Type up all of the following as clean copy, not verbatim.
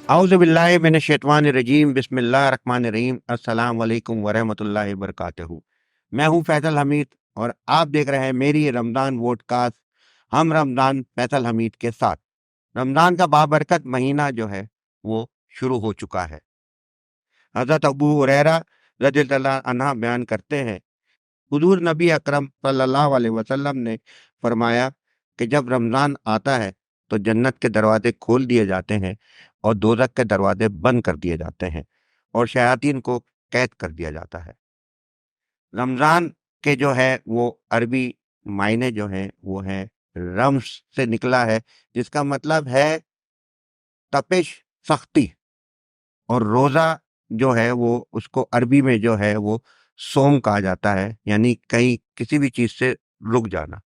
اعوذ باللہ من الشیطان الرجیم، بسم اللہ الرحمن الرحیم، السلام علیکم ورحمۃ اللہ وبرکاتہ۔ میں ہوں فیصل حمید اور آپ دیکھ رہے ہیں میری رمضان ووڈ کاسٹ ہم رمضان فیصل حمید کے ساتھ۔ رمضان کا بابرکت مہینہ جو ہے وہ شروع ہو چکا ہے۔ حضرت ابو ہریرہ رضی اللہ عنہ بیان کرتے ہیں، حضور نبی اکرم صلی اللہ علیہ وسلم نے فرمایا کہ جب رمضان آتا ہے تو جنت کے دروازے کھول دیے جاتے ہیں اور دوزخ کے دروازے بند کر دیے جاتے ہیں اور شیاطین کو قید کر دیا جاتا ہے۔ رمضان کے جو ہے وہ عربی معنی جو ہیں وہ ہیں رمز سے نکلا ہے، جس کا مطلب ہے تپش، سختی، اور روزہ جو ہے وہ اس کو عربی میں جو ہے وہ سوم کہا جاتا ہے، یعنی کہیں کسی بھی چیز سے رک جانا۔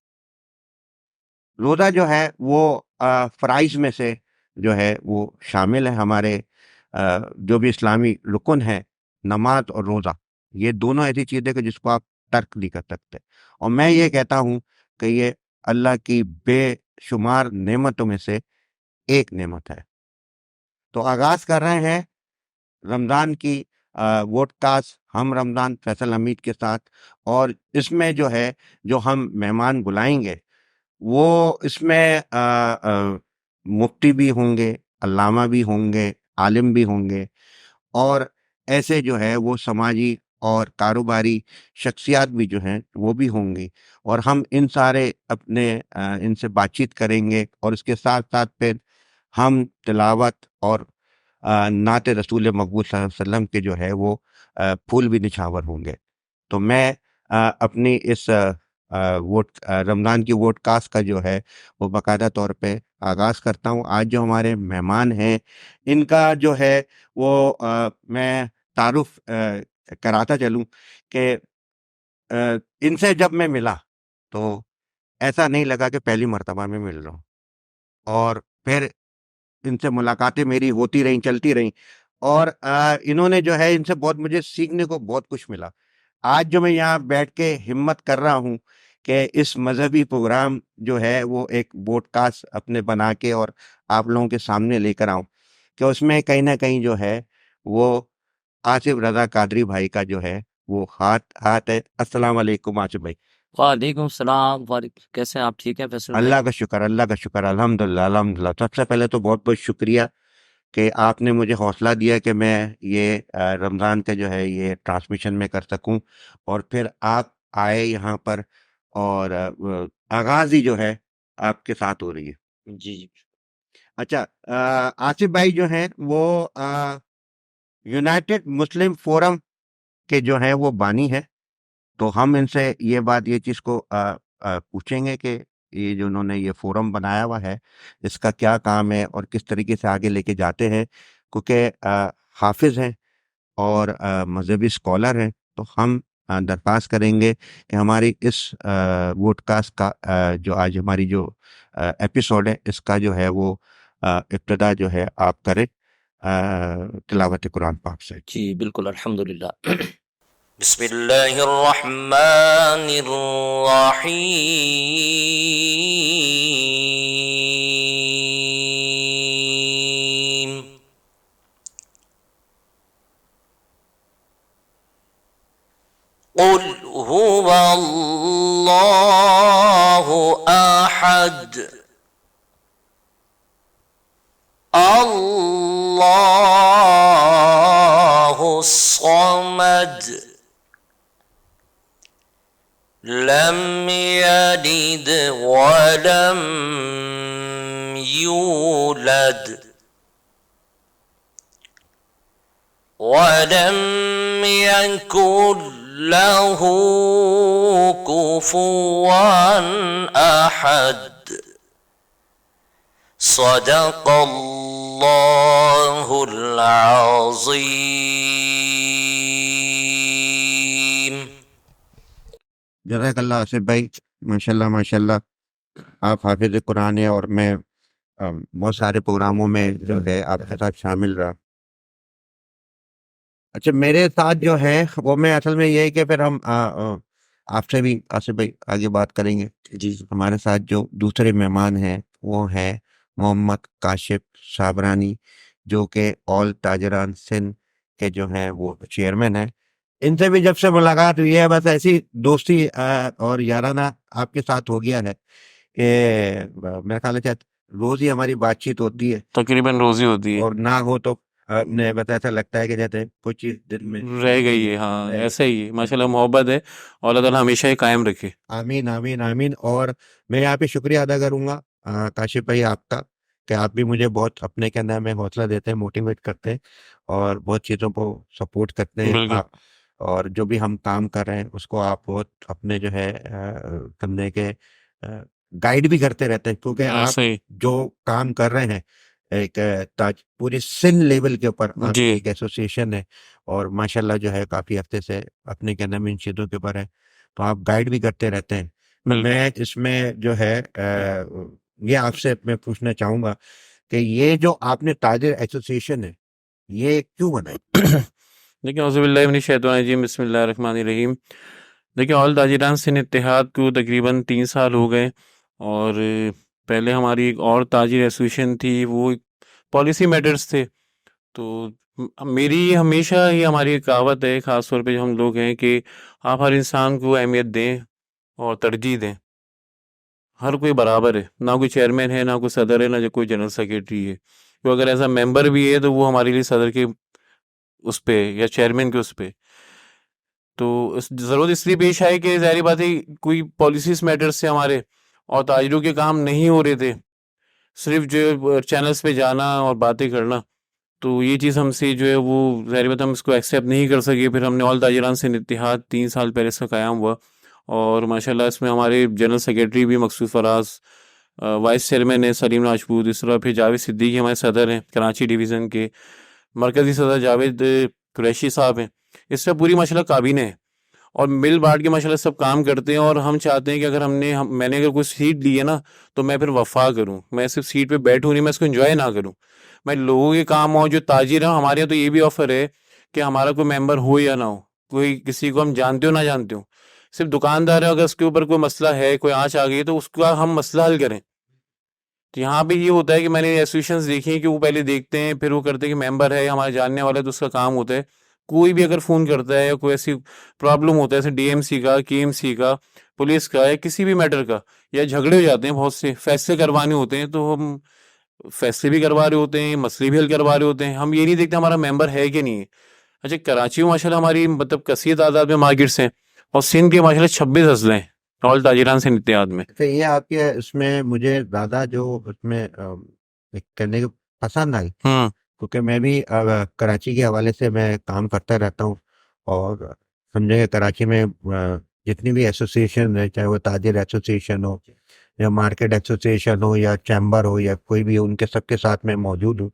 روزہ جو ہے وہ فرائض میں سے جو ہے وہ شامل ہے۔ ہمارے جو بھی اسلامی رکن ہے، نماز اور روزہ، یہ دونوں ایسی چیزیں کہ جس کو آپ ترک نہیں کر سکتے، اور میں یہ کہتا ہوں کہ یہ اللہ کی بے شمار نعمتوں میں سے ایک نعمت ہے۔ تو آغاز کر رہے ہیں رمضان کی ووڈ کاسٹ ہم رمضان فیصل حمید کے ساتھ، اور اس میں جو ہے جو ہم مہمان بلائیں گے وہ اس میں مفتی بھی ہوں گے، علامہ بھی ہوں گے، عالم بھی ہوں گے، اور ایسے جو ہے وہ سماجی اور کاروباری شخصیات بھی جو ہیں وہ بھی ہوں گی، اور ہم ان سارے اپنے ان سے بات چیت کریں گے، اور اس کے ساتھ ساتھ پھر ہم تلاوت اور نعت رسول مقبول صلی اللہ علیہ وسلم کے جو ہے وہ پھول بھی نچھاور ہوں گے۔ تو میں اپنی اس رمضان کی ووڈ کاسٹ کا جو ہے وہ باقاعدہ طور پہ آغاز کرتا ہوں۔ آج جو ہمارے مہمان ہیں ان کا جو ہے وہ میں تعارف کراتا چلوں کہ ان سے جب میں ملا تو ایسا نہیں لگا کہ پہلی مرتبہ میں مل رہا ہوں، اور پھر ان سے ملاقاتیں میری ہوتی رہیں، چلتی رہیں، اور انہوں نے جو ہے ان سے بہت مجھے سیکھنے کو بہت کچھ ملا۔ آج جو میں یہاں بیٹھ کے ہمت کر رہا ہوں کہ اس مذہبی پروگرام جو ہے وہ ایک بوڈ کاسٹ اپنے بنا کے اور آپ لوگوں کے سامنے لے کر آؤں، کہ اس میں کہیں نہ کہیں جو ہے وہ آصف رضا قادری بھائی کا جو ہے وہ ہاتھ ہے۔ السلام علیکم آصف بھائی۔ وعلیکم السلام، کیسے ہیں آپ؟ ٹھیک ہے فیصل بھائی؟ اللہ کا شکر، اللہ کا شکر، الحمدللہ الحمدللہ۔ سب سے پہلے تو بہت بہت شکریہ کہ آپ نے مجھے حوصلہ دیا کہ میں یہ رمضان کا جو ہے یہ ٹرانسمیشن میں کر سکوں، اور پھر آپ آئے یہاں پر، اور آغاز ہی جو ہے آپ کے ساتھ ہو رہی ہے۔ جی جی اچھا، آصف بھائی جو ہیں وہ یونائٹڈ مسلم فورم کے جو ہیں وہ بانی ہیں، تو ہم ان سے یہ چیز کو پوچھیں گے کہ یہ جو انہوں نے یہ فورم بنایا ہوا ہے اس کا کیا کام ہے اور کس طریقے سے آگے لے کے جاتے ہیں، کیونکہ حافظ ہیں اور مذہبی اسکالر ہیں، تو ہم درخواست کریں گے کہ ہماری اس ووڈ کاسٹ کا جو آج ہماری جو ایپیسوڈ ہے اس کا جو ہے وہ ابتدا جو ہے آپ کریں تلاوت قرآن پاک سے۔ جی بالکل، الحمدللہ۔ بسم اللہ الرحمن الرحیم۔ قل هو اللہ احد اللہ الصمد لم يلد ولم يولد ولم يكن له كفوا أحد۔ صدق اللہ العظیم۔ جزاک اللہ آصف بھائی، ماشاءاللہ ماشاءاللہ، آپ حافظ قرآن ہیں، اور میں بہت سارے پروگراموں میں جو ہے آپ کے ساتھ شامل رہا۔ اچھا، میرے ساتھ جو ہے وہ میں اصل میں یہ ہے کہ پھر ہم آپ سے بھی آصف بھائی آگے بات کریں گے۔ جی ہمارے ساتھ جو دوسرے مہمان ہیں وہ ہیں محمد کاشف صابرانی، جو کہ آل تاجران سندھ کے جو ہیں وہ چیئرمین ہیں. ان سے بھی جب سے ملاقات ہوئی ہے بس ایسی دوستی اور یارانہ آپ کے ساتھ ہو گیا ہے کہ میرا خیال ہے روز ہی ہماری بات چیت ہوتی ہے, تقریباً روز ہی ہوتی ہے, اور نہ ہو تو نے بتا ایسا لگتا ہے کہ جیسے کچھ چیز دل میں رہ گئی ہے. ہاں ایسا ہی ہے, ماشاءاللہ محبت ہے, اور اللہ تعالیٰ ہمیشہ ہی قائم رکھے. آمین آمین آمین. اور میں یہاں پہ شکریہ ادا کروں گا کاشف بھائی آپ کا, کہ آپ بھی مجھے بہت اپنے کے اندر میں حوصلہ دیتے ہیں, موٹیویٹ کرتے ہیں, اور بہت چیزوں کو سپورٹ کرتے ہیں بالکل آپ, اور جو بھی ہم کام کر رہے ہیں اس کو آپ بہت اپنے جو ہے کرنے کے گائیڈ بھی کرتے رہتے ہیں, کیونکہ آپ ایسا ہی. جو کام کر رہے ہیں ایک پوری سندھ لیول کے اوپر آپ کی جی ایک ایسوسیشن ہے, اور ماشاءاللہ جو ہے کافی ہفتے سے اپنے کے اندر میں ان چیزوں کے اوپر ہے, تو آپ گائیڈ بھی کرتے رہتے ہیں. بالکل. میں اس میں جو ہے یہ آپ سے میں پوچھنا چاہوں گا کہ یہ جو آپ نے تاجر ایسوسیشن ہے یہ کیوں بنائی؟ دیکھیں اعوذ باللہ من الشیطان الرجیم, بسم اللہ الرحمن الرحیم. دیکھیں آل تاجران سندھ اتحاد کو تقریباً 3 سال ہو گئے, اور پہلے ہماری ایک اور تاجر ایسوسیشن تھی, وہ پالیسی میٹرز تھے. تو میری ہمیشہ یہ ہماری ایک کہاوت ہے, خاص طور پہ جو ہم لوگ ہیں, کہ آپ ہر انسان کو اہمیت دیں اور ترجیح دیں. ہر کوئی برابر ہے, نہ کوئی چیئرمین ہے, نہ کوئی صدر ہے, نہ کوئی جنرل سیکریٹری ہے. تو اگر ایسا ممبر بھی ہے تو وہ ہمارے لیے صدر کے اس پہ یا چیئرمین کے اس پہ. تو ضرورت اس لیے پیش آئی کہ ظاہری بات ہے کوئی پالیسیز میٹر سے ہمارے اور تاجروں کے کام نہیں ہو رہے تھے, صرف جو چینلز پہ جانا اور باتیں کرنا. تو یہ چیز ہم سے جو ہے وہ ظاہری بات ہم اس کو ایکسیپٹ نہیں کر سکے. پھر ہم نے آل تاجران سندھ اتحاد 3 سال پہلے اس کا قیام ہوا, اور ماشاءاللہ اس میں ہمارے جنرل سیکریٹری بھی مقصود فراز, وائس چیئرمین ہے سلیم راجپوت, اس طرح پھر جاوید صدیقی ہمارے صدر ہیں کراچی ڈویژن کے, مرکزی صدر جاوید قریشی صاحب ہیں. اس سے پوری ماشاءاللہ کابینہ ہے, اور مل بانٹ کے ماشاءاللہ سب کام کرتے ہیں. اور ہم چاہتے ہیں کہ اگر میں نے اگر کوئی سیٹ لی ہے نا تو میں پھر وفا کروں, میں صرف سیٹ پہ بیٹھوں نہیں, میں اس کو انجوائے نہ کروں, میں لوگوں کے کام ہوں. جو تاجر ہیں ہمارے یہاں تو یہ بھی آفر ہے کہ ہمارا کوئی ممبر ہو یا نہ ہو, کوئی کسی کو ہم جانتے ہو نہ جانتے ہو, صرف دکاندار ہے, اگر اس کے اوپر کوئی مسئلہ ہے, کوئی آنچ آ گئی تو اس کا ہم مسئلہ حل کریں. تو یہاں پہ یہ ہوتا ہے کہ میں نے ایسوسیشنز دیکھی ہیں کہ وہ پہلے دیکھتے ہیں, پھر وہ کرتے ہیں کہ ممبر ہے ہمارے جاننے والا ہے تو اس کا کام ہوتا ہے. کوئی بھی اگر فون کرتا ہے یا کوئی ایسی پرابلم ہوتا ہے جیسے ڈی ایم سی کا, کے ایم سی کا, پولیس کا, یا کسی بھی میٹر کا, یا جھگڑے ہو جاتے ہیں, بہت سے فیصلے کروانے ہوتے ہیں, تو ہم فیصلے بھی کروا رہے ہوتے ہیں, مسئلے بھی حل کروا رہے ہوتے ہیں. ہم یہ نہیں دیکھتے ہمارا ممبر ہے کہ نہیں ہے. اچھا کراچی میں ماشاءاللہ ہماری مطلب کثیر تعداد میں مارکیٹس ہیں, اور سندھ کے ماشاءاللہ 26 اضلاع ہیں آل تاجران سندھ اتحاد میں. تو یہ آپ کے اس میں مجھے زیادہ جو اس میں کرنے کی پسند آئی, کیونکہ میں بھی کراچی کے حوالے سے میں کام کرتا رہتا ہوں, اور سمجھے کہ کراچی میں جتنی بھی ایسوسیشن ہے, چاہے وہ تاجر ایسوسیشن ہو یا مارکیٹ ایسوسیشن ہو یا چیمبر ہو یا کوئی بھی, ان کے سب کے ساتھ میں موجود ہوں.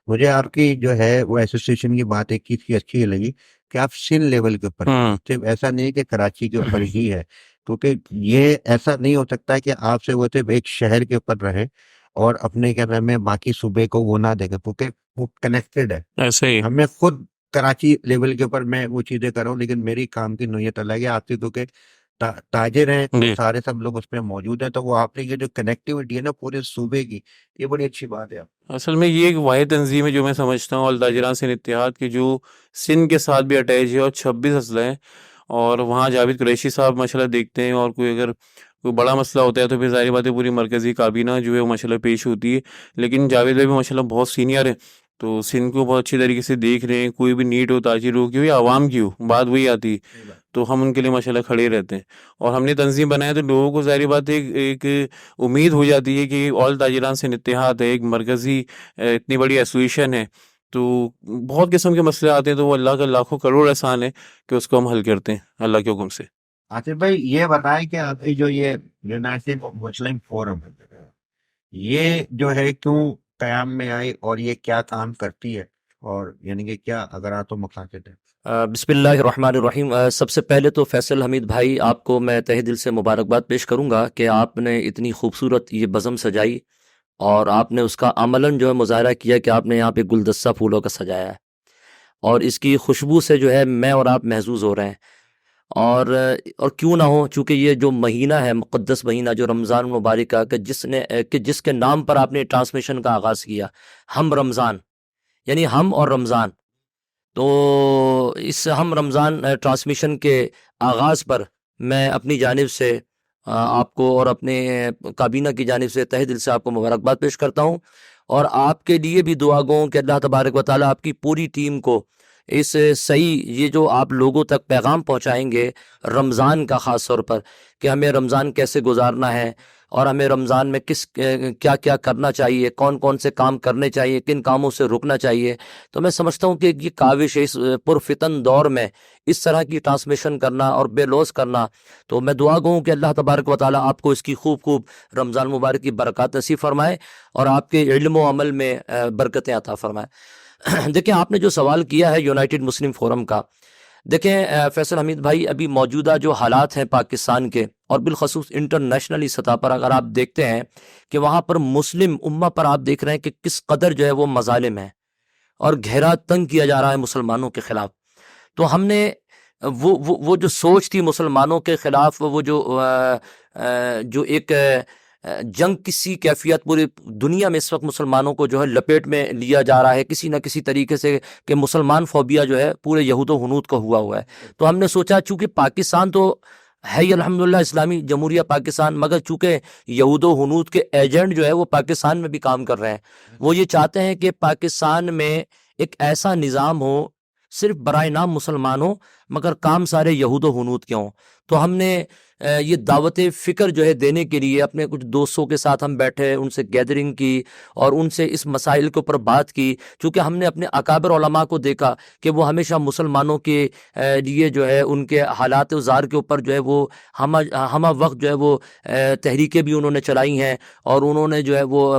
مجھے آپ کی جو ہے وہ ایسوسیشن کی بات ایک چیز کی اچھی لگی کہ آپ سندھ لیول کے اوپر, صرف ایسا نہیں کہ کراچی کے اوپر ہی ہے, کیونکہ یہ ایسا نہیں ہو سکتا کہ آپ سے وہ صرف ایک شہر کے اوپر رہے اور اپنے کیا نام ہے باقی صوبے کو وہ نہ دیکھے, کیونکہ وہ کنیکٹڈ ہے. ایسے ہی ہمیں خود کراچی لیول کے اوپر میں وہ چیزیں کر رہا ہوں, لیکن میری کام کی نوعیت الگ ہے آپ کی, کیونکہ تاجر ہیں تو سارے سب لوگ اس میں موجود ہیں, تو وہ آپ نے یہ جو کنیکٹیوٹی ہے نا پورے صوبے کی, یہ بڑی اچھی بات ہے. اصل میں یہ ایک واحد تنظیم ہے جو میں سمجھتا ہوں آل تاجران سندھ اتحاد کی, جو سندھ کے ساتھ بھی اٹیچ ہے, اور 26 اضلاع ہیں, اور وہاں جاوید قریشی صاحب ماشاءاللہ دیکھتے ہیں, اور کوئی اگر کوئی بڑا مسئلہ ہوتا ہے تو پھر ظاہر بات ہے پوری مرکزی کابینہ جو ہے وہ ماشاءاللہ پیش ہوتی ہے. لیکن جاوید بھائی بھی ماشاءاللہ بہت سینئر ہے, تو سندھ کو بہت اچھی طریقے سے دیکھ رہے ہیں. کوئی بھی نیٹ ہو, تاجر ہو, کی ہو یا عوام کی ہو, بات وہی آتی, تو ہم ان کے لیے ماشاءاللہ کھڑے رہتے ہیں. اور ہم نے تنظیم بنایا تو لوگوں کو ظاہر بات ہے ایک امید ہو جاتی ہے کہ آل تاجران سندھ اتحاد ہے, ایک مرکزی اتنی بڑی ایسوسیشن ہے, تو بہت قسم کے مسئلے آتے ہیں, تو وہ اللہ کا لاکھوں کروڑ احسان ہے کہ اس کو ہم حل کرتے ہیں اللہ کے حکم سے. آصف بھائی یہ بتائیں کہ ابھی جو یہ یونائٹڈ مسلم فورم یہ جو ہے کیوں قیام میں آئی, اور یہ کیا کام کرتی ہے, اور یعنی کہ کیا اگر آپ تو مقاصد ہے؟ بسم اللہ الرحمن الرحیم. سب سے پہلے تو فیصل حمید بھائی آپ کو میں تہہ دل سے مبارکباد پیش کروں گا کہ آپ نے اتنی خوبصورت یہ بزم سجائی, اور آپ نے اس کا عملاً جو ہے مظاہرہ کیا کہ آپ نے یہاں پہ گلدستہ پھولوں کا سجایا ہے, اور اس کی خوشبو سے جو ہے میں اور آپ محظوظ ہو رہے ہیں. اور کیوں نہ ہو, چونکہ یہ جو مہینہ ہے مقدس مہینہ جو رمضان مبارک کا, کہ جس کے نام پر آپ نے ٹرانسمیشن کا آغاز کیا, ہم رمضان, یعنی ہم اور رمضان. تو اس ہم رمضان ٹرانسمیشن کے آغاز پر میں اپنی جانب سے آپ کو اور اپنے کابینہ کی جانب سے تہہ دل سے آپ کو مبارکباد پیش کرتا ہوں، اور آپ کے لیے بھی دعا گو کہ اللہ تبارک و تعالیٰ آپ کی پوری ٹیم کو اس صحیح یہ جو آپ لوگوں تک پیغام پہنچائیں گے رمضان کا، خاص طور پر کہ ہمیں رمضان کیسے گزارنا ہے اور ہمیں رمضان میں کیا کیا کرنا چاہیے، کون کون سے کام کرنے چاہیے، کن کاموں سے رکنا چاہیے. تو میں سمجھتا ہوں کہ یہ کاوش اس پرفتن دور میں اس طرح کی ٹرانسمیشن کرنا اور بے لوث کرنا، تو میں دعا گو کہ اللہ تبارک و تعالیٰ آپ کو اس کی خوب رمضان مبارک کی برکات نصیب فرمائے اور آپ کے علم و عمل میں برکتیں عطا فرمائے. دیکھیں آپ نے جو سوال کیا ہے یونائٹڈ مسلم فورم کا، دیکھیں فیصل حمید بھائی، ابھی موجودہ جو حالات ہیں پاکستان کے اور بالخصوص انٹرنیشنلی سطح پر اگر آپ دیکھتے ہیں کہ وہاں پر مسلم امہ پر آپ دیکھ رہے ہیں کہ کس قدر جو ہے وہ مظالم ہیں اور گھیرا تنگ کیا جا رہا ہے مسلمانوں کے خلاف. تو ہم نے وہ جو سوچ تھی مسلمانوں کے خلاف، وہ جو ایک جنگ کسی کیفیت پوری دنیا میں اس وقت مسلمانوں کو جو ہے لپیٹ میں لیا جا رہا ہے کسی نہ کسی طریقے سے، کہ مسلمان فوبیا جو ہے پورے یہود و ہنود کا ہوا ہے. تو ہم نے سوچا چونکہ پاکستان تو ہے ہی الحمدللہ اسلامی جمہوریہ پاکستان، مگر چونکہ یہود و ہنود کے ایجنٹ جو ہے وہ پاکستان میں بھی کام کر رہے ہیں. وہ یہ چاہتے ہیں کہ پاکستان میں ایک ایسا نظام ہو صرف برائے نام مسلمان ہو مگر کام سارے یہود و ہنود کے ہوں. تو ہم نے یہ دعوت فکر جو ہے دینے کے لیے اپنے کچھ دوستوں کے ساتھ ہم بیٹھے، ان سے گیدرنگ کی اور ان سے اس مسائل کے اوپر بات کی، چونکہ ہم نے اپنے اکابر علماء کو دیکھا کہ وہ ہمیشہ مسلمانوں کے لیے جو ہے ان کے حالات و زار کے اوپر جو ہے وہ ہمہ وقت جو ہے وہ تحریکیں بھی انہوں نے چلائی ہیں، اور انہوں نے جو ہے وہ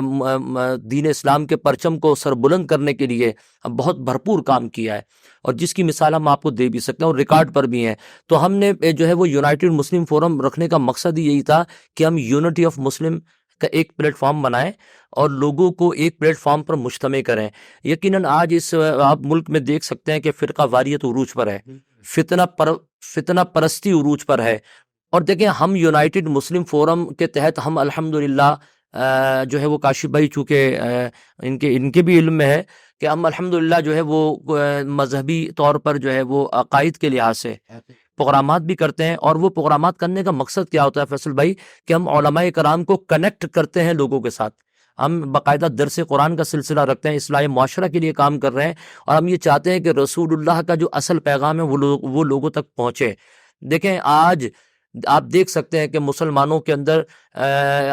دین اسلام کے پرچم کو سربلند کرنے کے لیے بہت بھرپور کام کیا ہے، اور جس کی مثال ہم آپ کو دے بھی سکتے ہیں اور ریکارڈ پر بھی ہیں. تو ہم نے جو ہے وہ یونائٹڈ مسلم فورم رکھنے کا مقصد ہی یہی تھا کہ ہم یونٹی آف مسلم کا ایک پلیٹ فارم بنائیں اور لوگوں کو ایک پلیٹ فارم پر مجتمع کریں. یقیناً آج اس آپ ملک میں دیکھ سکتے ہیں کہ فرقہ واریت عروج پر ہے، فتنہ پرستی عروج پر ہے. اور دیکھیں ہم یونائٹڈ مسلم فورم کے تحت ہم الحمدللہ جو ہے وہ کاشف بھائی چونکہ ان کے بھی علم میں ہے کہ ہم الحمدللہ جو ہے وہ مذہبی طور پر جو ہے وہ عقائد کے لحاظ سے پروگرامات بھی کرتے ہیں. اور وہ پروگرامات کرنے کا مقصد کیا ہوتا ہے فیصل بھائی کہ ہم علماء کرام کو کنیکٹ کرتے ہیں لوگوں کے ساتھ. ہم باقاعدہ درس قرآن کا سلسلہ رکھتے ہیں، اصلاح معاشرہ کے لیے کام کر رہے ہیں، اور ہم یہ چاہتے ہیں کہ رسول اللہ کا جو اصل پیغام ہے وہ لوگوں تک پہنچے. دیکھیں آج آپ دیکھ سکتے ہیں کہ مسلمانوں کے اندر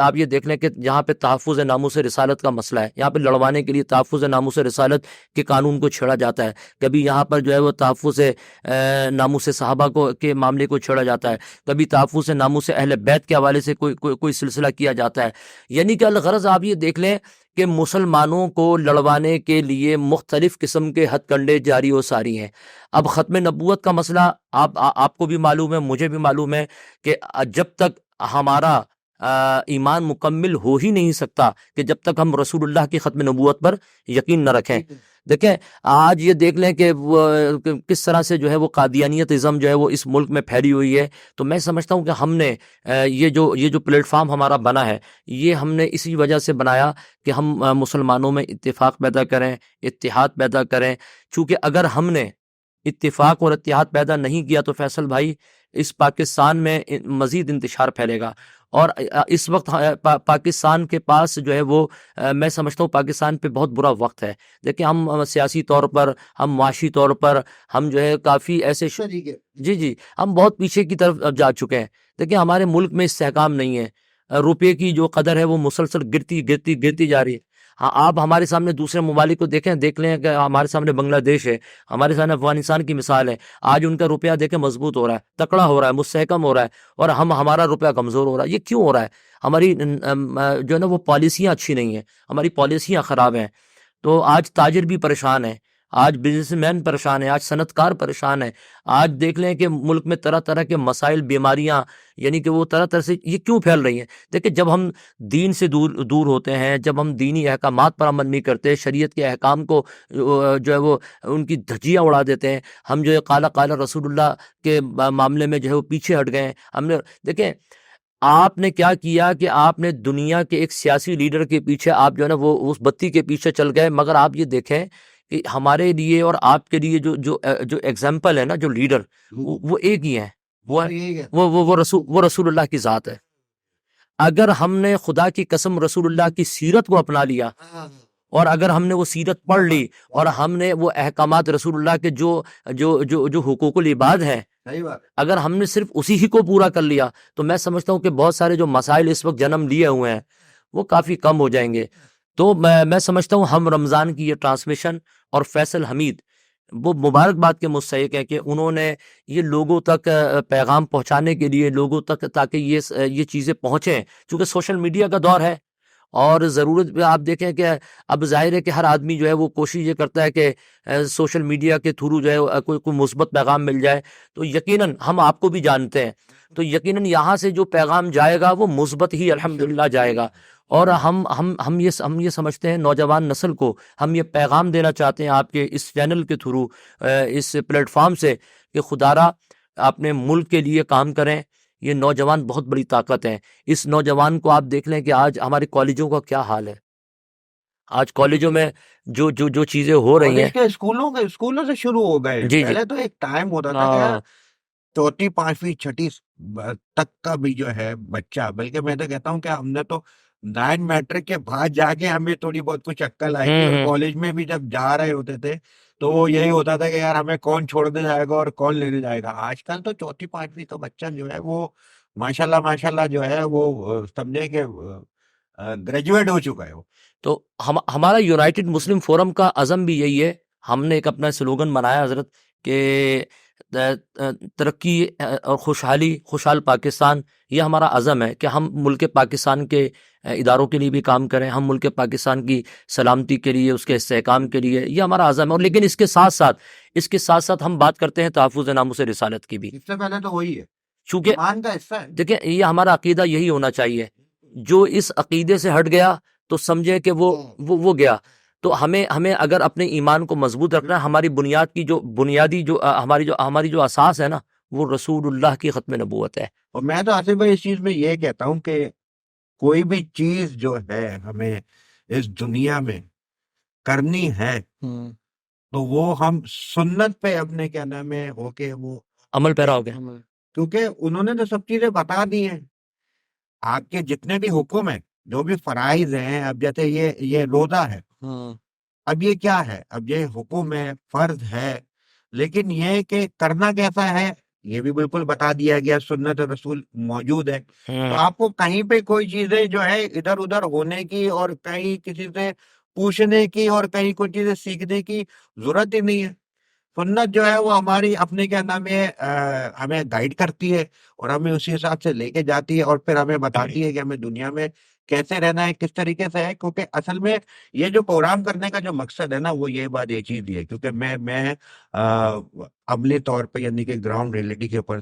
آپ یہ دیکھ لیں کہ جہاں پہ تحفظ ناموس رسالت کا مسئلہ ہے، یہاں پہ لڑوانے کے لیے تحفظ ناموس رسالت کے قانون کو چھیڑا جاتا ہے. کبھی یہاں پر جو ہے وہ تحفظ ناموس صحابہ کے معاملے کو چھیڑا جاتا ہے، کبھی تحفظ ناموس اہل بیت کے حوالے سے کوئی سلسلہ کیا جاتا ہے. یعنی کہ الغرض آپ یہ دیکھ لیں کہ مسلمانوں کو لڑوانے کے لیے مختلف قسم کے ہتھ کنڈے جاری و ساری ہیں. اب ختم نبوت کا مسئلہ آپ کو بھی معلوم ہے، مجھے بھی معلوم ہے کہ جب تک ہمارا ایمان مکمل ہو ہی نہیں سکتا کہ جب تک ہم رسول اللہ کی ختم نبوت پر یقین نہ رکھیں. دیکھیں آج یہ دیکھ لیں کہ کس طرح سے جو ہے وہ قادیانیت ازم جو ہے وہ اس ملک میں پھیلی ہوئی ہے. تو میں سمجھتا ہوں کہ ہم نے یہ جو پلیٹ فارم ہمارا بنا ہے یہ ہم نے اسی وجہ سے بنایا کہ ہم مسلمانوں میں اتفاق پیدا کریں، اتحاد پیدا کریں. چونکہ اگر ہم نے اتفاق اور اتحاد پیدا نہیں کیا تو فیصل بھائی اس پاکستان میں مزید انتشار پھیلے گا. اور اس وقت پاکستان کے پاس جو ہے وہ میں سمجھتا ہوں پاکستان پہ بہت برا وقت ہے. دیکھیں ہم سیاسی طور پر، ہم معاشی طور پر ہم جو ہے کافی ایسے جی ہم بہت پیچھے کی طرف جا چکے ہیں. دیکھیں ہمارے ملک میں استحکام نہیں ہے، روپے کی جو قدر ہے وہ مسلسل گرتی جا رہی ہے. ہاں آپ ہمارے سامنے دوسرے ممالک کو دیکھ لیں کہ ہمارے سامنے بنگلہ دیش ہے، ہمارے سامنے افغانستان کی مثال ہے. آج ان کا روپیہ دیکھیں مضبوط ہو رہا ہے، تکڑا ہو رہا ہے، مستحکم ہو رہا ہے، اور ہمارا روپیہ کمزور ہو رہا ہے. یہ کیوں ہو رہا ہے؟ ہماری جو ہے نا وہ پالیسیاں اچھی نہیں ہیں، ہماری پالیسیاں خراب ہیں. تو آج تاجر بھی پریشان ہے، آج بزنس مین پریشان ہے، آج صنعت کار پریشان ہے. آج دیکھ لیں کہ ملک میں طرح طرح کے مسائل، بیماریاں، یعنی کہ وہ طرح سے یہ کیوں پھیل رہی ہیں؟ دیکھیں جب ہم دین سے دور ہوتے ہیں، جب ہم دینی احکامات پر عمل نہیں کرتے، شریعت کے احکام کو جو ہے وہ ان کی دھجیاں اڑا دیتے ہیں، ہم جو ہے قال رسول اللہ کے معاملے میں جو ہے وہ پیچھے ہٹ گئے ہیں. ہم نے دیکھیں آپ نے کیا کیا کہ آپ نے دنیا کے ایک سیاسی لیڈر کے پیچھے آپ جو ہے نا وہ اس بتی کے پیچھے چل گئے. مگر آپ یہ دیکھیں کہ ہمارے لیے اور آپ کے لیے جو ایگزامپل ہے نا، جو لیڈر، وہ ایک ہی ہیں، وہ رسول اللہ کی ذات ہے۔ اگر ہم نے خدا کی قسم رسول اللہ کی سیرت کو اپنا لیا، اور اگر ہم نے وہ سیرت پڑھ لی، اور ہم نے وہ احکامات رسول اللہ کے جو حقوق العباد ہیں، اگر ہم نے صرف اسی ہی کو پورا کر لیا، تو میں سمجھتا ہوں کہ بہت سارے جو مسائل اس وقت جنم لیے ہوئے ہیں وہ کافی کم ہو جائیں گے۔ تو میں سمجھتا ہوں ہم رمضان کی یہ ٹرانسمیشن اور فیصل حمید وہ مبارکباد کے مستحق ہیں کہ انہوں نے یہ لوگوں تک پیغام پہنچانے کے لیے، لوگوں تک تاکہ یہ چیزیں پہنچیں، چونکہ سوشل میڈیا کا دور ہے، اور ضرورت بھی آپ دیکھیں کہ اب ظاہر ہے کہ ہر آدمی جو ہے وہ کوشش یہ کرتا ہے کہ سوشل میڈیا کے تھرو جو ہے کوئی مثبت پیغام مل جائے، تو یقیناً ہم آپ کو بھی جانتے ہیں، تو یقیناً یہاں سے جو پیغام جائے گا وہ مثبت ہی الحمدللہ جائے گا۔ اور ہم یہ سمجھتے ہیں، نوجوان نسل کو ہم یہ پیغام دینا چاہتے ہیں آپ کے اس چینل کے تھرو، اس پلیٹ فارم سے، کہ خدارا اپنے ملک کے لیے کام کریں۔ یہ نوجوان بہت بڑی طاقت ہیں۔ اس نوجوان کو آپ دیکھ لیں کہ آج ہمارے کالجوں کا کیا حال ہے، آج کالجوں میں جو چیزیں ہو رہی ہیں، اسکولوں سے شروع ہو گئے۔ جی پہلے تو ایک ٹائم ہوتا تھا کہ یار چوتھی پانچویں چھٹی تک کا بھی جو ہے بچہ، بلکہ میں تو کہتا ہوں کہ ہم نے تو 9 میٹرک کے بعد جا کے ہمیں تھوڑی بہت کچھ عقل آئی تھی، اور کالج میں بھی جب جا رہے ہوتے تھے تو وہ یہی ہوتا تھا کہ یار ہمیں کون چھوڑنے جائے گا اور کون لینے جائے گا۔ آج کل تو چوتھی پانچویں تو بچہ جو ہے وہ ماشاءاللہ جو ہے وہ سمجھے کہ گریجویٹ ہو چکا ہے وہ۔ تو ہمارا یونائٹڈ مسلم فورم کا عزم بھی یہی ہے۔ ہم نے ایک اپنا سلوگن بنایا حضرت کہ ترقی اور خوشحال پاکستان، یہ ہمارا عزم ہے کہ ہم ملک پاکستان کے اداروں کے لیے بھی کام کریں، ہم ملک پاکستان کی سلامتی کے لیے، اس کے استحکام کے لیے، یہ ہمارا عزم ہے۔ اور لیکن اس کے ساتھ ساتھ ہم بات کرتے ہیں تحفظ ناموس رسالت کی بھی، اس سے پہلے تو وہی ہے، چونکہ ایمان کا حصہ ہے۔ دیکھیں یہ ہمارا عقیدہ یہی ہونا چاہیے، جو اس عقیدے سے ہٹ گیا تو سمجھے کہ وہ گیا۔ تو ہمیں اگر اپنے ایمان کو مضبوط رکھنا ہے، ہماری بنیاد کی بنیادی ہماری جو اساس ہے نا، وہ رسول اللہ کی ختم نبوت ہے۔ اور میں تو آصف بھائی اس چیز میں یہ کہتا ہوں کہ کوئی بھی چیز جو ہے ہمیں اس دنیا میں کرنی ہے تو وہ ہم سنت پہ اپنے کیا نام ہے ہو کے وہ عمل پیرا ہو گیا۔ کیونکہ انہوں نے تو سب چیزیں بتا دی ہیں۔ آپ کے جتنے بھی حکم ہیں، جو بھی فرائض ہیں، اب جیسے یہ روزہ ہے، اب یہ کیا ہے، اب یہ حکم ہے، فرض ہے، لیکن یہ کہ کرنا کیسا ہے یہ بھی بالکل بتا دیا گیا، سنت رسول موجود ہے۔ تو آپ کو کہیں پہ کوئی چیزیں جو ہے ادھر ادھر ہونے کی اور کہیں کسی سے پوچھنے کی اور کہیں کوئی چیزیں سیکھنے کی ضرورت ہی نہیں ہے۔ سنت جو ہے وہ ہماری اپنے کیا نام ہے ہمیں گائیڈ کرتی ہے اور ہمیں اسی حساب سے لے کے جاتی ہے، اور پھر ہمیں بتاتی ہے کہ ہمیں دنیا میں کیسے رہنا ہے، کس طریقے سے ہے۔ کیونکہ اصل میں یہ جو پروگرام کرنے کا جو مقصد ہے نا، وہ یہ چیز ہے، کیونکہ میں عملی طور پہ یعنی کہ گراؤنڈ ریئلٹی کے اوپر،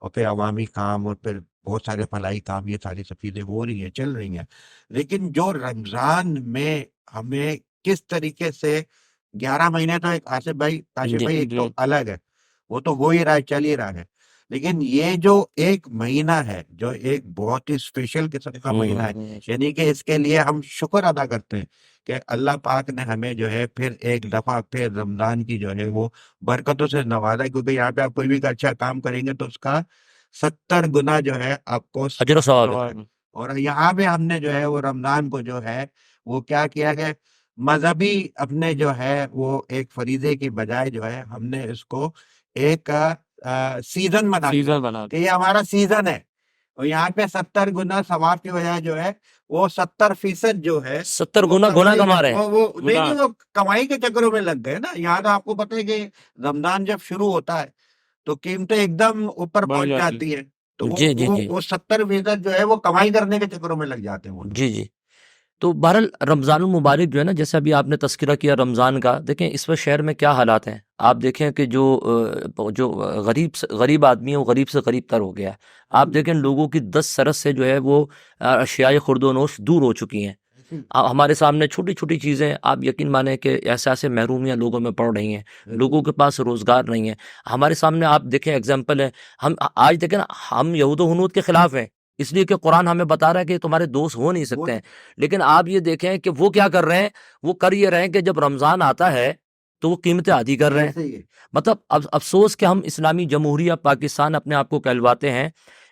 اور پھر عوامی کام، اور پھر بہت سارے فلاحی کام، یہ ساری سب چیزیں ہو رہی ہیں، چل رہی ہیں۔ لیکن جو رمضان میں ہمیں کس طریقے سے 11 مہینے تو ایک آصف بھائی کاشف بھائی ایک تو الگ ہے، وہ تو ہو ہی رہا ہے، چل ہی رہا ہے، لیکن یہ جو ایک مہینہ ہے جو ایک بہت ہی اسپیشل قسم کا مہینہ ہے، یعنی کہ اس کے لیے ہم شکر ادا کرتے ہیں کہ اللہ پاک نے ہمیں جو ہے پھر ایک دفعہ پھر رمضان کی جو ہے وہ برکتوں سے نوازا، کیونکہ یہاں پہ آپ کوئی بھی اچھا کام کریں گے تو اس کا 70 گنا جو ہے آپ کو اجر و ثواب ہے۔ اور یہاں پہ ہم نے جو ہے وہ رمضان کو جو ہے وہ کیا کیا کہ مذہبی اپنے جو ہے وہ ایک فریضے کی بجائے جو ہے ہم نے اس کو ایک سیزن بنا کہ یہ ہمارا سیزن ہے، اور یہاں پہ 70 گنا ثواب کی بجائے جو ہے وہ 70% جو ہے 70 گنا گناہ کما رہے ہیں۔ وہ کمائی کے چکروں میں لگ گئے نا۔ یہاں تو آپ کو پتہ ہے کہ رمضان جب شروع ہوتا ہے تو قیمتیں ایک دم اوپر پہنچ جاتی ہیں، تو وہ 70% جو ہے وہ کمائی کرنے کے چکروں میں لگ جاتے ہیں۔ جی تو بہرحال رمضان المبارک جو ہے نا، جیسے ابھی آپ نے تذکرہ کیا رمضان کا، دیکھیں اس وقت شہر میں کیا حالات ہیں۔ آپ دیکھیں کہ جو غریب آدمی ہے وہ غریب سے غریب تر ہو گیا ہے۔ آپ دیکھیں لوگوں کی 10 سرس سے جو ہے وہ اشیاء خورد و نوش دور ہو چکی ہیں۔ ہمارے سامنے چھوٹی چھوٹی چیزیں، آپ یقین مانیں کہ ایسے محرومیاں لوگوں میں پڑ رہی ہیں، لوگوں کے پاس روزگار نہیں ہے۔ ہمارے سامنے آپ دیکھیں ایگزامپل ہے، ہم آج دیکھیں نا، ہم یہود و ہنود کے خلاف ہیں، اس لیے کہ قرآن ہمیں بتا رہا ہے کہ تمہارے دوست ہو نہیں سکتے ہیں، لیکن آپ یہ دیکھیں کہ وہ کیا کر رہے ہیں، وہ کر یہ رہے ہیں کہ جب رمضان آتا ہے تو وہ قیمتیں عادی کر رہے ہیں. ایسے ہی ہے. مطلب اب افسوس کہ ہم اسلامی جمہوریہ پاکستان اپنے آپ کو کہلواتے ہیں.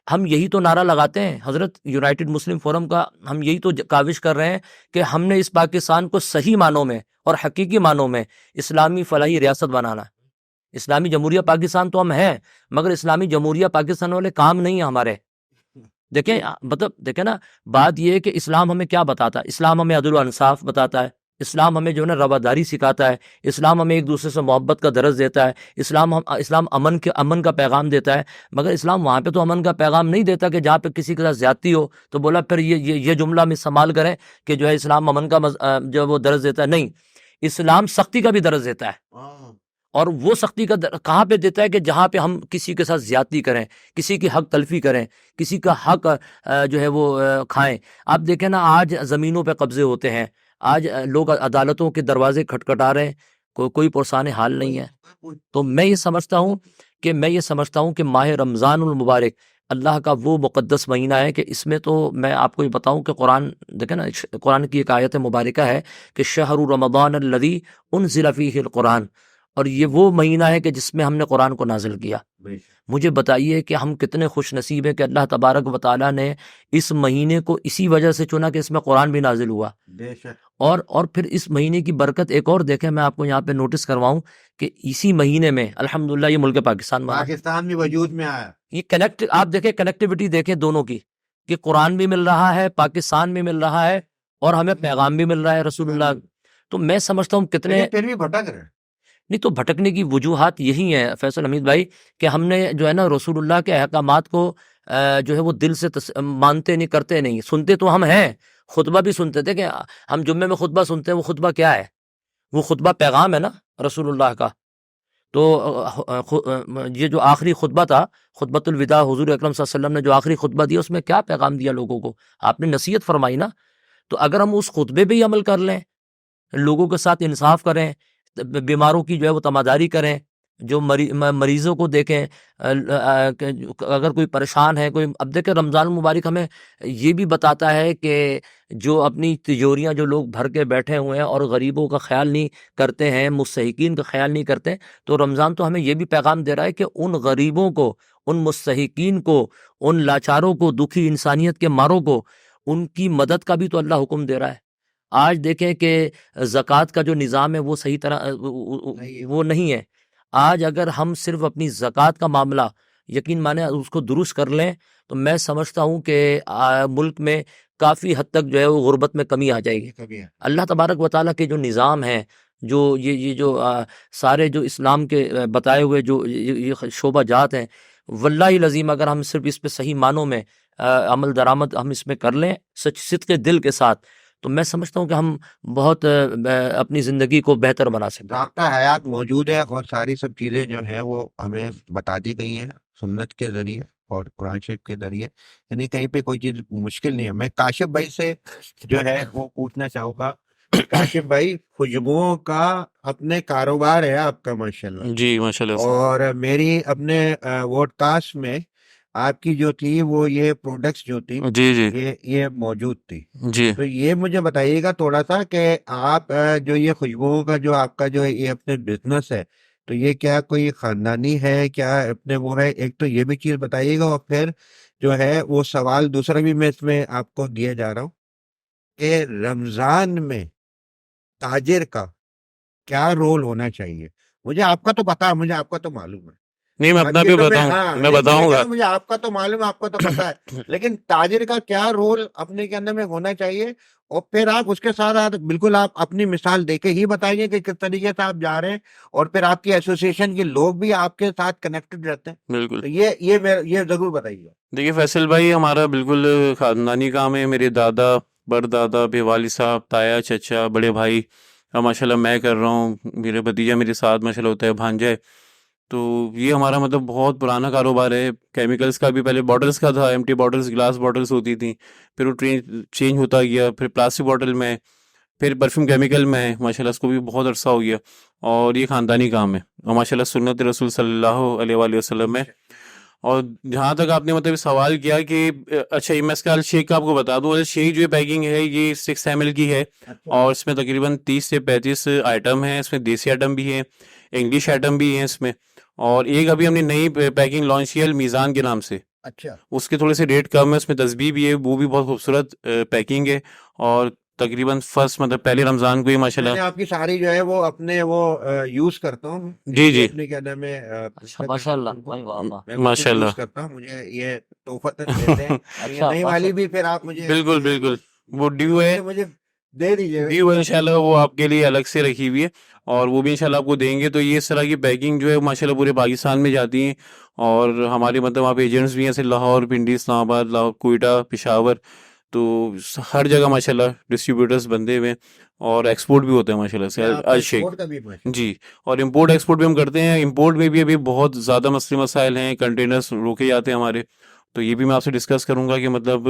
ہم یہی تو نعرہ لگاتے ہیں حضرت یونائٹڈ مسلم فورم کا. ہم یہی تو کاوش کر رہے ہیں کہ ہم نے اس پاکستان کو صحیح معنوں میں اور حقیقی معنوں میں اسلامی فلاحی ریاست بنانا ہے. اسلامی جمہوریہ پاکستان تو ہم ہیں، مگر اسلامی جمہوریہ پاکستان والے کام نہیں ہیں ہمارے. دیکھیں مطلب دیکھیں نا، بات یہ ہے کہ اسلام ہمیں کیا بتاتا ہے. اسلام ہمیں عدل و انصاف بتاتا ہے. اسلام ہمیں جو ہے نا رواداری سکھاتا ہے. اسلام ہمیں ایک دوسرے سے محبت کا درس دیتا ہے. اسلام امن کا پیغام دیتا ہے. مگر اسلام وہاں پہ تو امن کا پیغام نہیں دیتا کہ جہاں پہ کسی کے ساتھ زیادتی ہو تو بولا پھر یہ جملہ ہم استعمال کریں کہ جو ہے اسلام امن کا جو وہ درس دیتا ہے. نہیں، اسلام سختی کا بھی درس دیتا ہے. اور وہ سختی کا کہاں پہ دیتا ہے کہ جہاں پہ ہم کسی کے ساتھ زیادتی کریں، کسی کی حق تلفی کریں، کسی کا حق جو ہے وہ کھائیں. آپ دیکھیں نا، آج زمینوں پہ قبضے ہوتے ہیں، آج لوگ عدالتوں کے دروازے کھٹکھٹا رہے ہیں، کوئی پرسان حال نہیں ہے. تو میں یہ سمجھتا ہوں کہ ماہ رمضان المبارک اللہ کا وہ مقدس مہینہ ہے کہ اس میں تو میں آپ کو یہ بتاؤں کہ قرآن دیکھیں نا، قرآن کی ایک آیت مبارکہ ہے کہ شہر رمضان الذی انزل فیہ القرآن، اور یہ وہ مہینہ ہے کہ جس میں ہم نے قرآن کو نازل کیا. مجھے بتائیے کہ ہم کتنے خوش نصیب ہیں کہ اللہ تبارک و تعالیٰ نے اس مہینے کو اسی وجہ سے چنا کہ اس میں قرآن بھی نازل ہوا. اور پھر اس مہینے کی برکت ایک اور دیکھیں، میں آپ کو یہاں پہ نوٹس کرواؤں کہ اسی مہینے میں الحمدللہ یہ ملک پاکستان بھی وجود میں آیا. یہ آپ دیکھیں کنیکٹیوٹی دیکھیں دونوں کی، کہ قرآن بھی مل رہا ہے، پاکستان بھی مل رہا ہے، اور ہمیں پیغام بھی مل رہا ہے رسول اللہ. تو میں سمجھتا ہوں کتنے پھر بھی بھٹک رہے. نہیں تو بھٹکنے کی وجوہات یہی ہیں فیصل حمید بھائی کہ ہم نے جو ہے نا رسول اللہ کے احکامات کو جو ہے وہ دل سے مانتے نہیں، کرتے نہیں. سنتے تو ہم ہیں، خطبہ بھی سنتے تھے کہ ہم جمعے میں خطبہ سنتے ہیں. وہ خطبہ کیا ہے؟ وہ خطبہ پیغام ہے نا رسول اللہ کا. تو یہ جو آخری خطبہ تھا، خطبۃ الوداع، حضور اکرم صلی اللہ علیہ وسلم نے جو آخری خطبہ دیا، اس میں کیا پیغام دیا لوگوں کو؟ آپ نے نصیحت فرمائی نا. تو اگر ہم اس خطبے پہ ہی عمل کر لیں، لوگوں کے ساتھ انصاف کریں، بیماروں کی جو ہے وہ تماداری کریں، جو مریضوں کو دیکھیں، اگر کوئی پریشان ہے کوئی. اب دیکھیں رمضان المبارک ہمیں یہ بھی بتاتا ہے کہ جو اپنی تجوریاں جو لوگ بھر کے بیٹھے ہوئے ہیں اور غریبوں کا خیال نہیں کرتے ہیں، مستحقین کا خیال نہیں کرتے، تو رمضان تو ہمیں یہ بھی پیغام دے رہا ہے کہ ان غریبوں کو، ان مستحقین کو، ان لاچاروں کو، دکھی انسانیت کے ماروں کو، ان کی مدد کا بھی تو اللہ حکم دے رہا ہے. آج دیکھیں کہ زکوٰۃ کا جو نظام ہے وہ صحیح طرح وہ نہیں ہے. آج اگر ہم صرف اپنی زکوٰۃ کا معاملہ یقین مانے اس کو درست کر لیں تو میں سمجھتا ہوں کہ ملک میں کافی حد تک جو ہے وہ غربت میں کمی آ جائے گی. اللہ تبارک و تعالیٰ کے جو نظام ہیں، جو یہ جو سارے جو اسلام کے بتائے ہوئے جو یہ شعبہ جات ہیں، واللہ العظیم اگر ہم صرف اس پہ صحیح معنوں میں عمل درآمد ہم اس میں کر لیں صدق دل کے ساتھ، تو میں سمجھتا ہوں کہ ہم بہت اپنی زندگی کو بہتر بنا سکتے ہیں. ضابطہ حیات موجود ہے، اور ساری سب چیزیں جو ہیں وہ ہمیں بتا دی گئی ہیں سنت کے ذریعے اور قرآن شریف کے ذریعے. یعنی کہیں پہ کوئی چیز مشکل نہیں ہے. میں کاشف بھائی سے جو ہے وہ پوچھنا چاہوں گا. کاشف بھائی، خوشبوؤں کا اپنے کاروبار ہے آپ کا ماشاءاللہ. جی ماشاء اللہ. اور میری اپنے ووڈ کاسٹ میں آپ کی جو تھی وہ یہ پروڈکٹس جو تھی جی یہ موجود تھی. جی. تو یہ مجھے بتائیے گا تھوڑا سا کہ آپ جو یہ خوشبوؤں کا جو آپ کا جو یہ اپنے بزنس ہے، تو یہ کیا کوئی خاندانی ہے، کیا اپنے وہ ہے؟ ایک تو یہ بھی چیز بتائیے گا، اور پھر جو ہے وہ سوال دوسرا بھی میں اس میں آپ کو دیا جا رہا ہوں کہ رمضان میں تاجر کا کیا رول ہونا چاہیے. مجھے آپ کا تو پتا ہے، مجھے آپ کا تو معلوم ہے. نہیں میں اپنا بھی بتاؤں، میں بتاؤں گا. مجھے آپ کا تو معلوم ہے، آپ کا تو پتا ہے، لیکن تاجر کا کیا رول اپنے کے اندر میں ہونا چاہیے، اور پھر آپ اس کے ساتھ بالکل آپ اپنی مثال دے کے ہی بتائیے کہ کس طریقے سے آپ جا رہے ہیں، اور پھر آپ کی ایسوسیشن کے لوگ بھی آپ کے ساتھ کنیکٹڈ رہتے ہیں. بالکل. تو یہ ضرور بتائیے. دیکھیے فیصل بھائی، ہمارا بالکل خاندانی کام ہے. میرے دادا، بردادا، پھر والد صاحب، تایا، چچا، بڑے بھائی، ماشاء اللہ میں کر رہا ہوں، میرے بھتیجا میرے ساتھ ماشاء اللہ ہوتا ہے، بھانجا ہے. تو یہ ہمارا مطلب بہت پرانا کاروبار ہے. کیمیکلز کا بھی پہلے باٹلز کا تھا، ایمٹی باٹلز، گلاس باٹلز ہوتی تھیں، پھر وہ چینج ہوتا گیا، پھر پلاسٹک باٹل میں، پھر پرفیوم کیمیکل میں، ماشاء اللہ اس کو بھی بہت عرصہ ہو گیا. اور یہ خاندانی کام ہے، اور ماشاء اللہ سنت رسول صلی اللہ علیہ وآلہ وسلم ہے. اور جہاں تک آپ نے مطلب سوال کیا کہ اچھا یہ میں اس کا شیک کا آپ کو بتا دوں، شیک جو پیکنگ ہے یہ 6 ml کی ہے، اور اس میں تقریباً 30 سے 35 آئٹم ہیں، اس میں دیسی آئٹم بھی ہیں، انگلش آئٹم بھی ہیں اس میں، اور ایک ابھی ہم نے نئی پیکنگ لانچ کی ہے المیزان کے نام سے، اچھا اس کے تھوڑے سے ریٹ کم ہے، اس میں تسبیح بھی ہے، وہ بھی بہت خوبصورت پیکنگ ہے، اور تقریباً فرسٹ مطلب پہلے رمضان کو ہی ماشاء میں اللہ. آپ کی ساری جو ہے وہ اپنے وہ یوز کرتا ہوں، جی جی اپنے کیا نام ہے اچھا ماشاء اللہ واہ واہ واہ میں ماشاء یوز اللہ. کرتا ہوں، مجھے یہ تحفتاً دیتے ہیں، اور یہ اچھا نئی ماشاء والی بھی پھر آپ مجھے بالکل بالکل وہ ڈیو ہے، مجھے دے دیجیے گا. ڈیو انشاءاللہ وہ آپ کے لیے الگ سے رکھی ہوئی ہے، اور وہ بھی انشاءاللہ آپ کو دیں گے. تو یہ اس طرح کی پیکنگ جو ہے ماشاءاللہ پورے پاکستان میں جاتی ہیں، اور ہمارے مطلب وہاں پہ ایجنٹس بھی ہیں جیسے لاہور، پنڈی، اسلام آباد، لاہور، کوئٹہ، پشاور، تو ہر جگہ ماشاءاللہ ڈسٹریبیوٹرز بندے ہوئے ہیں، اور ایکسپورٹ بھی ہوتے ہیں ماشاءاللہ سے آپ کا الشیخ. ایکسپورٹ کا بھی ماشاء جی، اور امپورٹ ایکسپورٹ بھی ہم کرتے ہیں. امپورٹ میں بھی ابھی بہت زیادہ مسئلے مسائل ہیں، کنٹینرز روکے جاتے ہیں ہمارے، تو یہ بھی میں آپ سے ڈسکس کروں گا کہ مطلب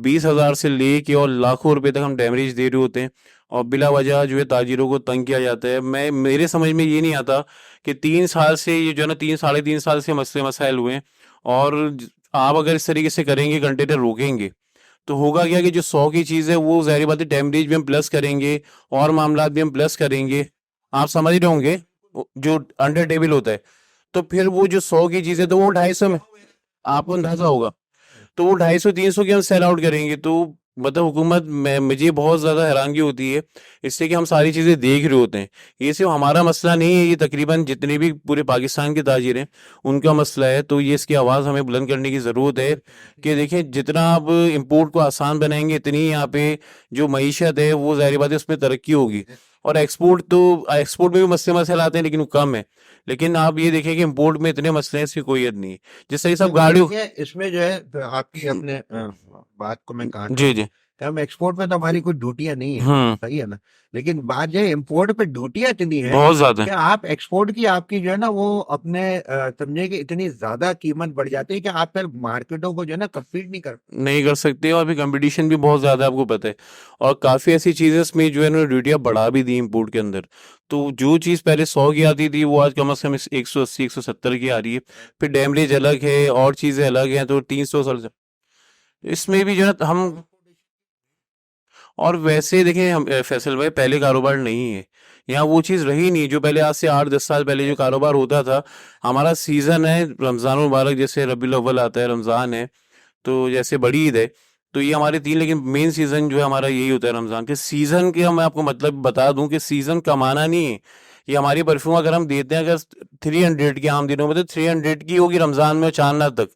20,000 سے لے کے اور لاکھوں روپے تک ہم ڈیمیج دے رہے ہوتے ہیں، اور بلا وجہ جو ہے تاجروں کو تنگ کیا جاتا ہے. میرے سمجھ میں یہ نہیں آتا کہ 3 سال سے یہ جو ہے نا 3 ساڑھے 3 سال سے مسئلے مسائل ہوئے ہیں، اور آپ اگر اس طریقے سے کریں گے، کنٹینر روکیں گے، تو ہوگا کیا کہ جو 100 کی چیز ہے وہ ظاہر بات ہے ڈیمیج بھی ہم پلس کریں گے، اور معاملات بھی ہم پلس کریں گے. آپ سمجھ رہے ہوں گے جو انڈر ٹیبل ہوتا ہے، تو پھر وہ جو 100 کی چیز ہے تو وہ 250 میں آپ کو اندازہ ہوگا، تو وہ 250-300 کے ہم سیل آؤٹ کریں گے. تو مطلب حکومت مجھے بہت زیادہ حیرانگی ہوتی ہے اس سے کہ ہم ساری چیزیں دیکھ رہے ہوتے ہیں. یہ صرف ہمارا مسئلہ نہیں ہے، یہ تقریباً جتنے بھی پورے پاکستان کے تاجر ہیں ان کا مسئلہ ہے. تو یہ اس کی آواز ہمیں بلند کرنے کی ضرورت ہے کہ دیکھیں جتنا آپ امپورٹ کو آسان بنائیں گے اتنی یہاں پہ جو معیشت ہے وہ ظاہر بات ہے اس میں ترقی ہوگی. اور ایکسپورٹ میں بھی مسئلے مسائل آتے ہیں لیکن وہ کم ہے. لیکن آپ یہ دیکھیں کہ امپورٹ میں اتنے مسئلے ہیں، اس کی کوئی حد نہیں ہے. جس طرح سب گاڑیوں اس میں جو ہے آپ کی اپنے بات کو میں کہتا جی ہوں جی کہ ہم ایکسپورٹ میں تو ہماری کوئی ڈیوٹیاں نہیں ہیں، ہوں صحیح ہے نا، لیکن بات جو ہے امپورٹ پہ ڈیوٹیاں اتنی ہیں بہت زیادہ کہ آپ ایکسپورٹ کی آپ کی جو ہے نا وہ اپنے سمجھے کہ اتنی زیادہ قیمت بڑھ جاتی ہے کہ آپ پھر مارکیٹوں کو جو ہے نا کمپیٹ نہیں کر سکتے، اور بھی کمپٹیشن بھی بہت زیادہ ہے، آپ کو پتہ ہے. اور کافی ایسی چیزیں اس میں جو ہے نا ڈیوٹیاں بڑھا بھی دی امپورٹ کے اندر. تو جو چیز پہلے 100 کی آتی تھی وہ آج کم از کم 180-170 کی آ رہی ہے. پھر ڈیمیج الگ ہے اور چیزیں الگ ہیں، تو 300 اس میں بھی جو ہے نا ہم. اور ویسے دیکھیں ہم فیصل بھائی پہلے کاروبار نہیں ہے یہاں، وہ چیز رہی نہیں جو پہلے آج سے 8-10 سال پہلے جو کاروبار ہوتا تھا. ہمارا سیزن ہے رمضان المبارک، جیسے ربیع الاول آتا ہے، رمضان ہے، تو جیسے بڑی عید ہے، تو یہ ہمارے 3، لیکن مین سیزن جو ہے ہمارا یہی ہوتا ہے رمضان کے سیزن کے. میں آپ کو مطلب بتا دوں کہ سیزن کمانا نہیں ہے. یہ ہماری پرفیوم اگر ہم دیتے ہیں اگر 300 کی عام دنوں میں، تو 300 کی ہوگی رمضان میں اور چاند تک.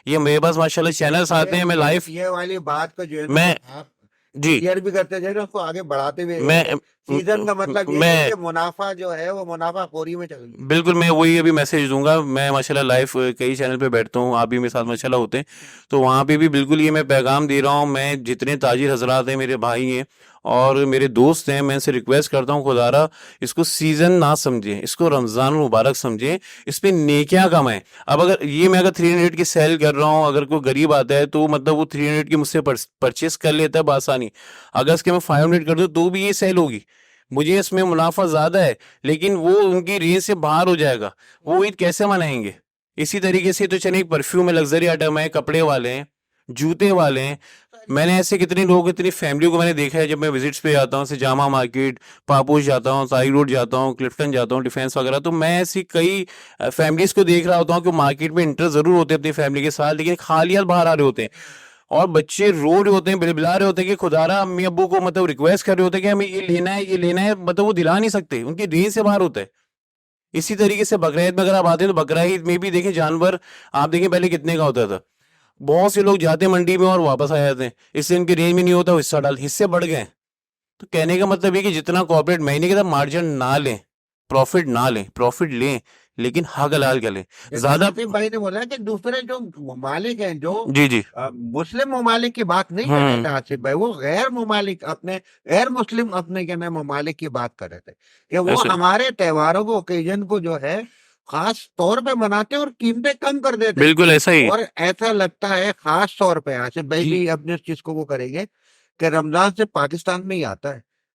یہ میرے پاس ماشاءاللہ چینلز آتے ہیں، میں لائف یہ والی بات کو جو ہے میں آپ جی کلیئر بھی کرتے جائیں، اس کو آگے بڑھاتے ہوئے میں سیزن کا مطلب یہ ہے کہ منافع جو ہے وہ منافع خوری میں چل گئی. بالکل میں وہی ابھی میسج دوں گا. میں ماشاءاللہ لائف کئی چینل پہ بیٹھتا ہوں، آپ بھی میرے ساتھ ماشاءاللہ ہوتے ہیں، تو وہاں پہ بھی بالکل یہ میں پیغام دے رہا ہوں. میں جتنے تاجر حضرات ہیں، میرے بھائی ہیں اور میرے دوست ہیں، میں ان سے ریکویسٹ کرتا ہوں خدا را اس کو سیزن نہ سمجھیں، اس کو رمضان المبارک سمجھیں، اس پہ نیکیاں کمائیں. اب اگر یہ میں اگر 300 کی سیل کر رہا ہوں، اگر کوئی غریب آتا ہے تو مطلب وہ 300 کی مجھ سے پرچیز کر لیتا ہے بآسانی. اگر اس کے میں 500 کر دوں تو بھی یہ سیل ہوگی، مجھے اس میں منافع زیادہ ہے، لیکن وہ ان کی رینج سے باہر ہو جائے گا. وہ عید کیسے منائیں گے؟ اسی طریقے سے تو چلیں پرفیوم ہے، لگژری آئٹم ہے، کپڑے والے ہیں، جوتے والے ہیں. میں نے ایسے کتنے لوگ، اتنی فیملیوں کو میں نے دیکھا ہے جب میں وزٹس پہ جاتا ہوں، جیسے جامع مارکیٹ، پاپوش جاتا ہوں، سائی روڈ جاتا ہوں، کلفٹن جاتا ہوں، ڈیفینس وغیرہ، تو میں ایسی کئی فیملیز کو دیکھ رہا ہوتا ہوں کہ مارکیٹ میں انٹر ضرور ہوتے ہیں اپنی فیملی کے ساتھ، لیکن خالی ہاتھ باہر آ رہے ہوتے ہیں، اور بچے رو رہے ہوتے ہیں، بلا رہے ہوتے ہیں کہ خدا را امی ابو کو مطلب ریکویسٹ کر رہے ہوتے ہیں کہ ہمیں یہ لینا ہے، یہ لینا ہے، مطلب وہ دلا نہیں سکتے، ان کی رینج سے باہر ہوتا ہے. اسی طریقے سے بقرہ عید میں اگر آپ آتے ہیں تو بقرہ عید میں بھی دیکھیں جانور آپ دیکھیں پہلے کتنے کا ہوتا تھا. بہت سے لوگ جاتے ہیں منڈی میں اور واپس آ جاتے ہیں، اس سے ان کی رینج میں نہیں ہوتا، وہ حصے بڑھ گئے. تو کہنے کا مطلب یہ کہ جتنا کوآپریٹ مہینے کے ساتھ مارجن نہ لیں، پروفٹ نہ لیں، پروفٹ لیں لیکن حق حلال کا لیں. زیادہ بھائی نے بولا کہ دوسرے جو ممالک ہیں، جو جی جی مسلم ممالک کی بات نہیں کر رہے تھے آصف بھائی، وہ غیر ممالک اپنے غیر مسلم اپنے کیا نام ممالک کی بات کر رہے تھے کہ وہ ہمارے تہواروں کو، اوکیزن کو جو ہے خاص طور پہ مناتے اور قیمتیں کم کر دیتے. بالکل ایسا ہی. اور ایسا لگتا ہے خاص طور پہ آصف بھائی بھی اپنے اس چیز کو وہ کریں گے کہ رمضان سے پاکستان میں ہی آتا ہے.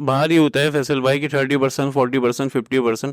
باہر ہی ہوتا ہے فیصل بھائی کی 30%, 40%, 50%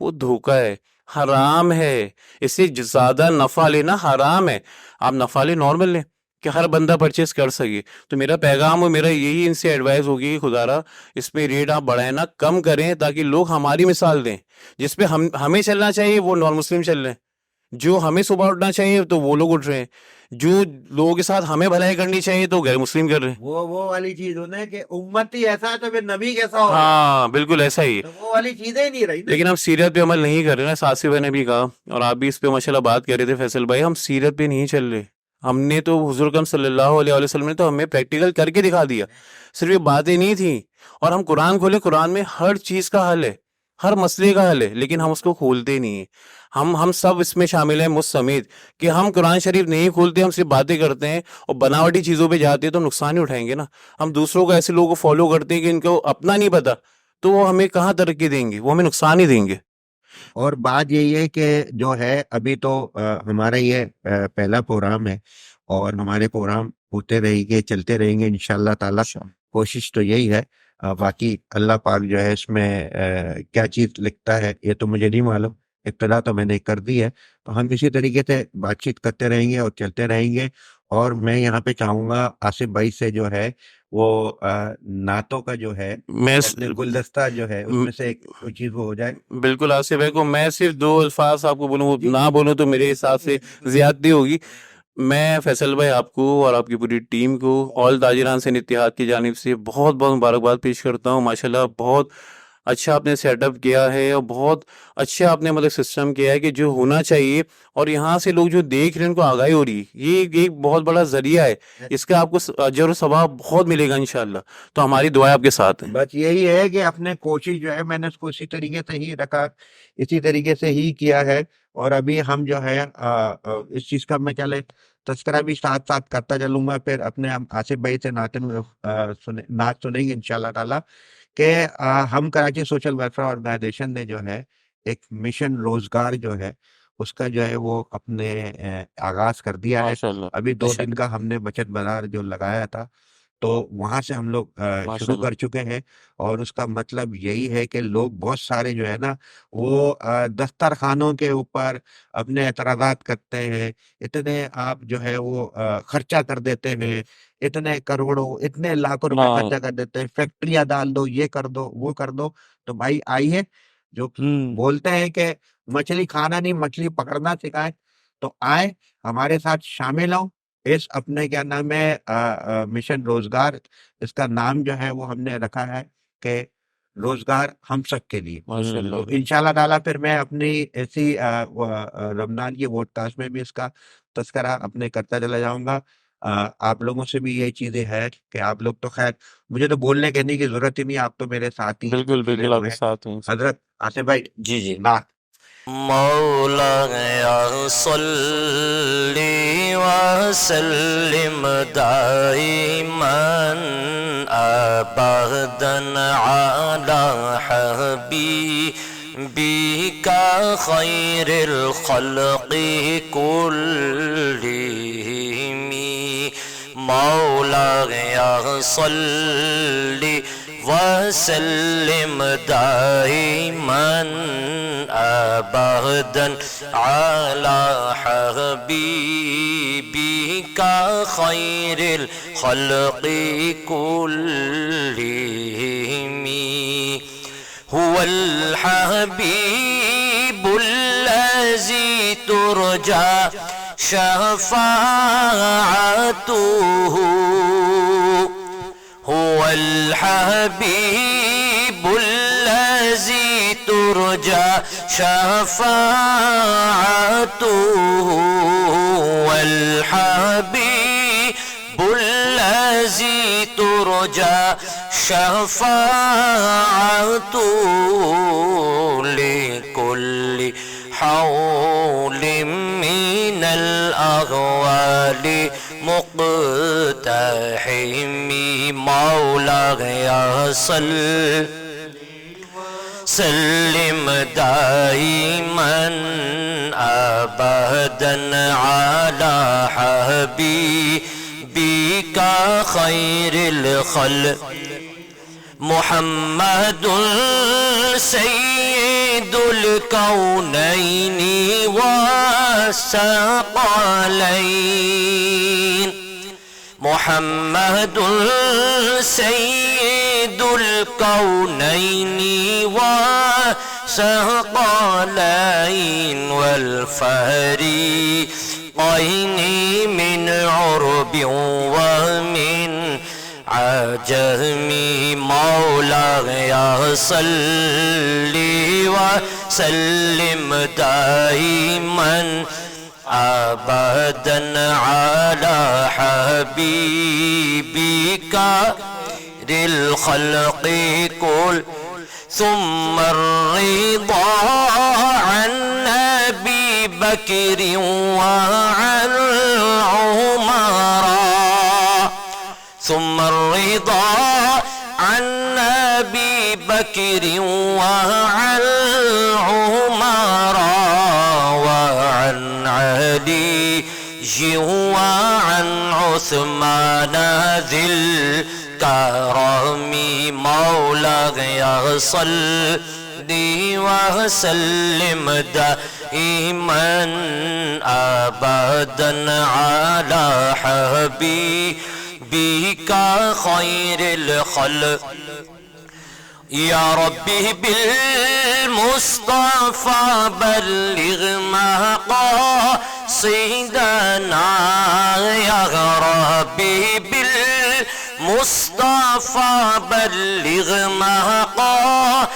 وہ دھوکا ہے، حرام ہے. اس سے زیادہ نفع لینا حرام ہے. آپ نفع لیں، نارمل لیں کہ ہر بندہ پرچیز کر سکے. تو میرا پیغام اور میرا یہی ان سے ایڈوائز ہوگی کہ خدا را اس پہ ریٹ آپ بڑھائیں نا، کم کریں تاکہ لوگ ہماری مثال دیں. جس پہ ہمیں چلنا چاہیے وہ نان مسلم چل رہے ہیں، جو ہمیں صبح اٹھنا چاہیے تو وہ لوگ اٹھ رہے ہیں، جو لوگوں کے ساتھ ہمیں بھلائی کرنی چاہیے تو غیر مسلم کر رہے ہیں. وہ والی چیز ہونا ہے کہ امتی ایسا ہے تو پھر نبی کیسا ہوگا. ہاں بالکل ایسا ہی. تو وہ والی چیزیں ہی نہیں رہی نا. لیکن ہم سیرت پہ عمل نہیں کر رہے نا. ساسف بھائی نے بھی کہا اور آپ بھی اس پہ ماشاءاللہ بات کر رہے تھے فیصل بھائی، ہم سیرت پہ نہیں چل رہے. ہم نے تو حضور اکرم صلی اللہ علیہ وسلم نے تو ہمیں پریکٹیکل کر کے دکھا دیا. صرف یہ باتیں نہیں تھیں. اور ہم قرآن کھولے، قرآن میں ہر چیز کا حل ہے، ہر مسئلے کا حل ہے، لیکن ہم اس کو کھولتے نہیں ہیں. ہم سب اس میں شامل ہیں، مجھ سمیت، کہ ہم قرآن شریف نہیں کھولتے، ہم صرف باتیں کرتے ہیں اور بناوٹی چیزوں پہ جاتے ہیں تو نقصان ہی اٹھائیں گے نا. ہم دوسروں کو، ایسے لوگوں کو فالو کرتے ہیں کہ ان کو اپنا نہیں پتا، تو وہ ہمیں کہاں ترقی دیں گے، وہ ہمیں نقصان ہی دیں گے. اور بات یہی ہے کہ جو ہے ابھی تو ہمارا یہ پہلا پروگرام ہے اور ہمارے پروگرام ہوتے رہیں گے، چلتے رہیں گے انشاءاللہ تعالی. کوشش تو یہی ہے. باقی اللہ پاک جو ہے اس میں کیا چیز لکھتا ہے یہ تو مجھے نہیں معلوم. ابتدا تو میں نے کر دی ہے، تو ہم اسی طریقے سے بات چیت کرتے رہیں گے اور چلتے رہیں گے. اور میں یہاں پہ چاہوں گا آصف بھائی سے جو ہے وہ نعتوں کا جو ہے میں اپنے گلدستہ جو ہے اس میں سے کوئی چیز وہ ہو جائے. بالکل آصف بھائی کو میں صرف 2 الفاظ آپ کو بولوں، نہ بولوں تو میرے حساب سے زیادتی ہوگی. میں فیصل بھائی آپ کو اور آپ کی پوری ٹیم کو آل تاجران سندھ اتحاد کی جانب سے بہت بہت مبارکباد پیش کرتا ہوں. ماشاءاللہ بہت اچھا آپ نے سیٹ اپ کیا ہے اور بہت اچھا آپ نے مطلب سسٹم کیا ہے کہ جو ہونا چاہیے. اور یہاں سے لوگ جو دیکھ رہے ہیں ان کو آگاہی ہو رہی ہے. یہ ایک بہت بڑا ذریعہ ہے، اس کا آپ کو اجر و ثواب بہت ملے گا انشاءاللہ. تو ہماری دعائیں آپ کے ساتھ ہیں. بس یہی ہے کہ اپنے کوشش جو ہے میں نے اس کو اسی طریقے سے ہی رکھا، اسی طریقے سے ہی کیا ہے. اور ابھی ہم جو ہے اس چیز کا میں چلے تذکرہ بھی ساتھ ساتھ کرتا چلوں گا. پھر اپنے ہم آصف بھائی سے نعت سنیں گے انشاءاللہ تعالیٰ کہ ہم کراچی سوشل ویلفیئر آرگنائزیشن نے جو ہے ایک مشن روزگار جو ہے اس کا جو ہے وہ اپنے آغاز کر دیا ہے. ماشاءاللہ ابھی 2 دن کا ہم نے بچت بازار جو لگایا تھا تو وہاں سے ہم لوگ شروع ماشاءاللہ. کر چکے ہیں. اور اس کا مطلب یہی ہے کہ لوگ بہت سارے جو ہے نا وہ دسترخوانوں کے اوپر اپنے اعتراضات کرتے ہیں. اتنے آپ جو ہے وہ خرچہ کر دیتے ہیں، اتنے کروڑوں اتنے لاکھوں روپے ہاں. خرچہ کر دیتے ہیں، فیکٹریاں ڈال دو، یہ کر دو وہ کر دو. تو بھائی آئیے، جو بولتے ہیں کہ مچھلی کھانا نہیں مچھلی پکڑنا سکھائے، تو آئے ہمارے ساتھ شامل ہوں اس اپنے کیا نام ہے مشن روزگار. اس کا نام جو ہے وہ ہم نے رکھا ہے کہ روزگار ہم سب کے لیے. ماشاءاللہ. تو انشاءاللہ تعالیٰ پھر میں اپنی ایسی رمضان کی ووڈ کاسٹ میں بھی اس کا تذکرہ اپنے کرتا چلا جاؤں گا. آپ لوگوں سے بھی یہ چیزیں ہے کہ آپ لوگ تو خیر مجھے تو بولنے کہنے کی ضرورت ہی نہیں، آپ تو میرے ساتھ ہی بالکل کھڑے بالکل آپ ہوئے کے ہیں. ساتھ ہوں. حضرت آصف بھائی جی نعت. مولانا صلی وسلم دائما ابدا علی حبیبک خیر الخلق کلہم. مولانا صلی وسلم دائما ابدا علی حبیبک خیر الخلق کلہم. هو الحبیب الذی ترجى شفاعته. هو الحبیب الذی ترجى شفاعته. والحبیب الذی ترجى شفاعته. لكل حول من الأغوال مقتحم. مولانا سلم دائما أبدا على حبيبك خير الخلق محمد سيد الكونين والثقلين محمد سيد الكونين والثقلين والفريقين من عرب ومن عجم مولاي صل وسلم دائما أبدا على حبيبك للخلق كل ثم الرضا عن أبي بكر وعن عمر ثم الرضا عن أبي بكر وعن عمر وعن علي وعن عثمان ذي الكرم مولاي صل وسلم دائما أبدا على حبيبك خير الخلق يا ربي بالمصطفى بلغ مقاصدنا يا ربي بالمصطفى بلغ مقاصدنا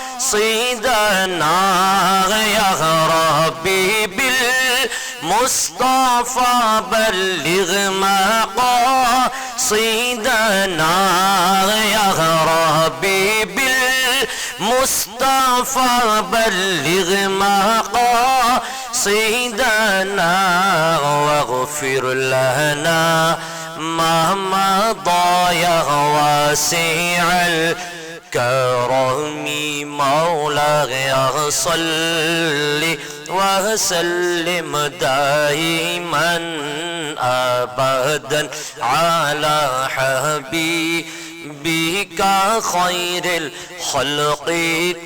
يا ربي بالمصطفى بلغ مقاصدنا يا ربي مصطفى بلغ مقاصدنا واغفر لنا ما مضى يا واسع الكرم مولاي صل وسلم دائما أبدا على حبيبك خير الخلق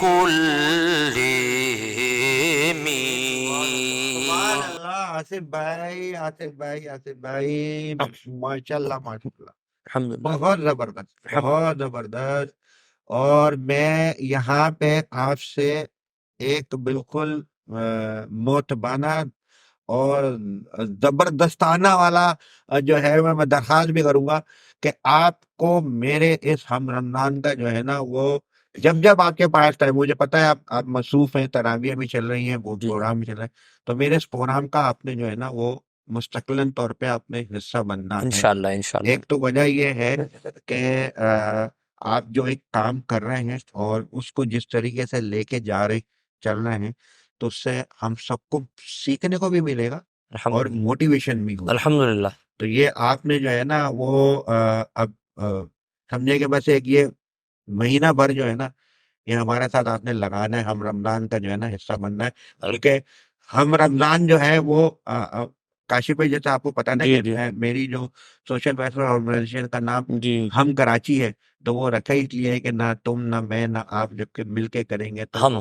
كلهم آصف بھائی ماشاءاللہ ماشاءاللہ الحمد للہ بہت زبردست اور میں یہاں پہ آپ سے ایک بالکل معتبانہ اور زبردستانہ والا جو ہے میں درخواست بھی کروں گا کہ آپ کو میرے اس ہم رمضان کا جو ہے نا وہ جب آپ کے پاس ٹائم، مجھے پتا ہے آپ مصروف ہیں، تراویح بھی چل رہی ہیں، وہ پروگرام بھی چل رہا ہے، تو میرے اس پروگرام کا آپ نے جو ہے نا وہ مستقلاً طور پہ آپ نے حصہ بننا ہے۔ انشاءاللہ انشاءاللہ ایک تو وجہ یہ ہے کہ آپ جو ایک کام کر رہے ہیں اور اس کو جس طریقے سے لے کے چل رہے ہیں تو اس سے ہم سب کو سیکھنے کو بھی ملے گا اور موٹیویشن بھی ہوگا۔ الحمدللہ تو یہ آپ نے جو ہے نا وہ اب سمجھے کہ بس ایک یہ مہینہ بھر جو ہے نا یہ ہمارے ساتھ آپ نے لگانا ہے، ہم رمضان کا جو ہے نا حصہ بننا ہے، بلکہ ہم رمضان جو ہے وہ کاشف بھائی جیسے آپ کو پتا نا کہ میری جو سوشل ویلفیئر آرگنائزیشن کا نام ہم کراچی ہے، تو وہ رکھا اس لیے ہے کہ نہ تم نہ میں نہ آپ جب کہ مل کے کریں گے تو ہم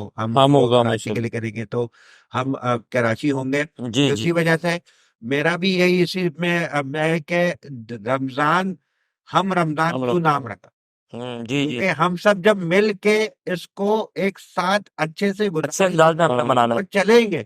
ہوگا کراچی کے لیے کریں گے، تو ہم کراچی ہوں گے۔ اسی وجہ سے میرا بھی یہی اسی میں ہے کہ رمضان ہم رمضان کیوں نام رکھا، کیونکہ ہم سب جب مل کے اس کو ایک ساتھ اچھے سے منانا چلیں گے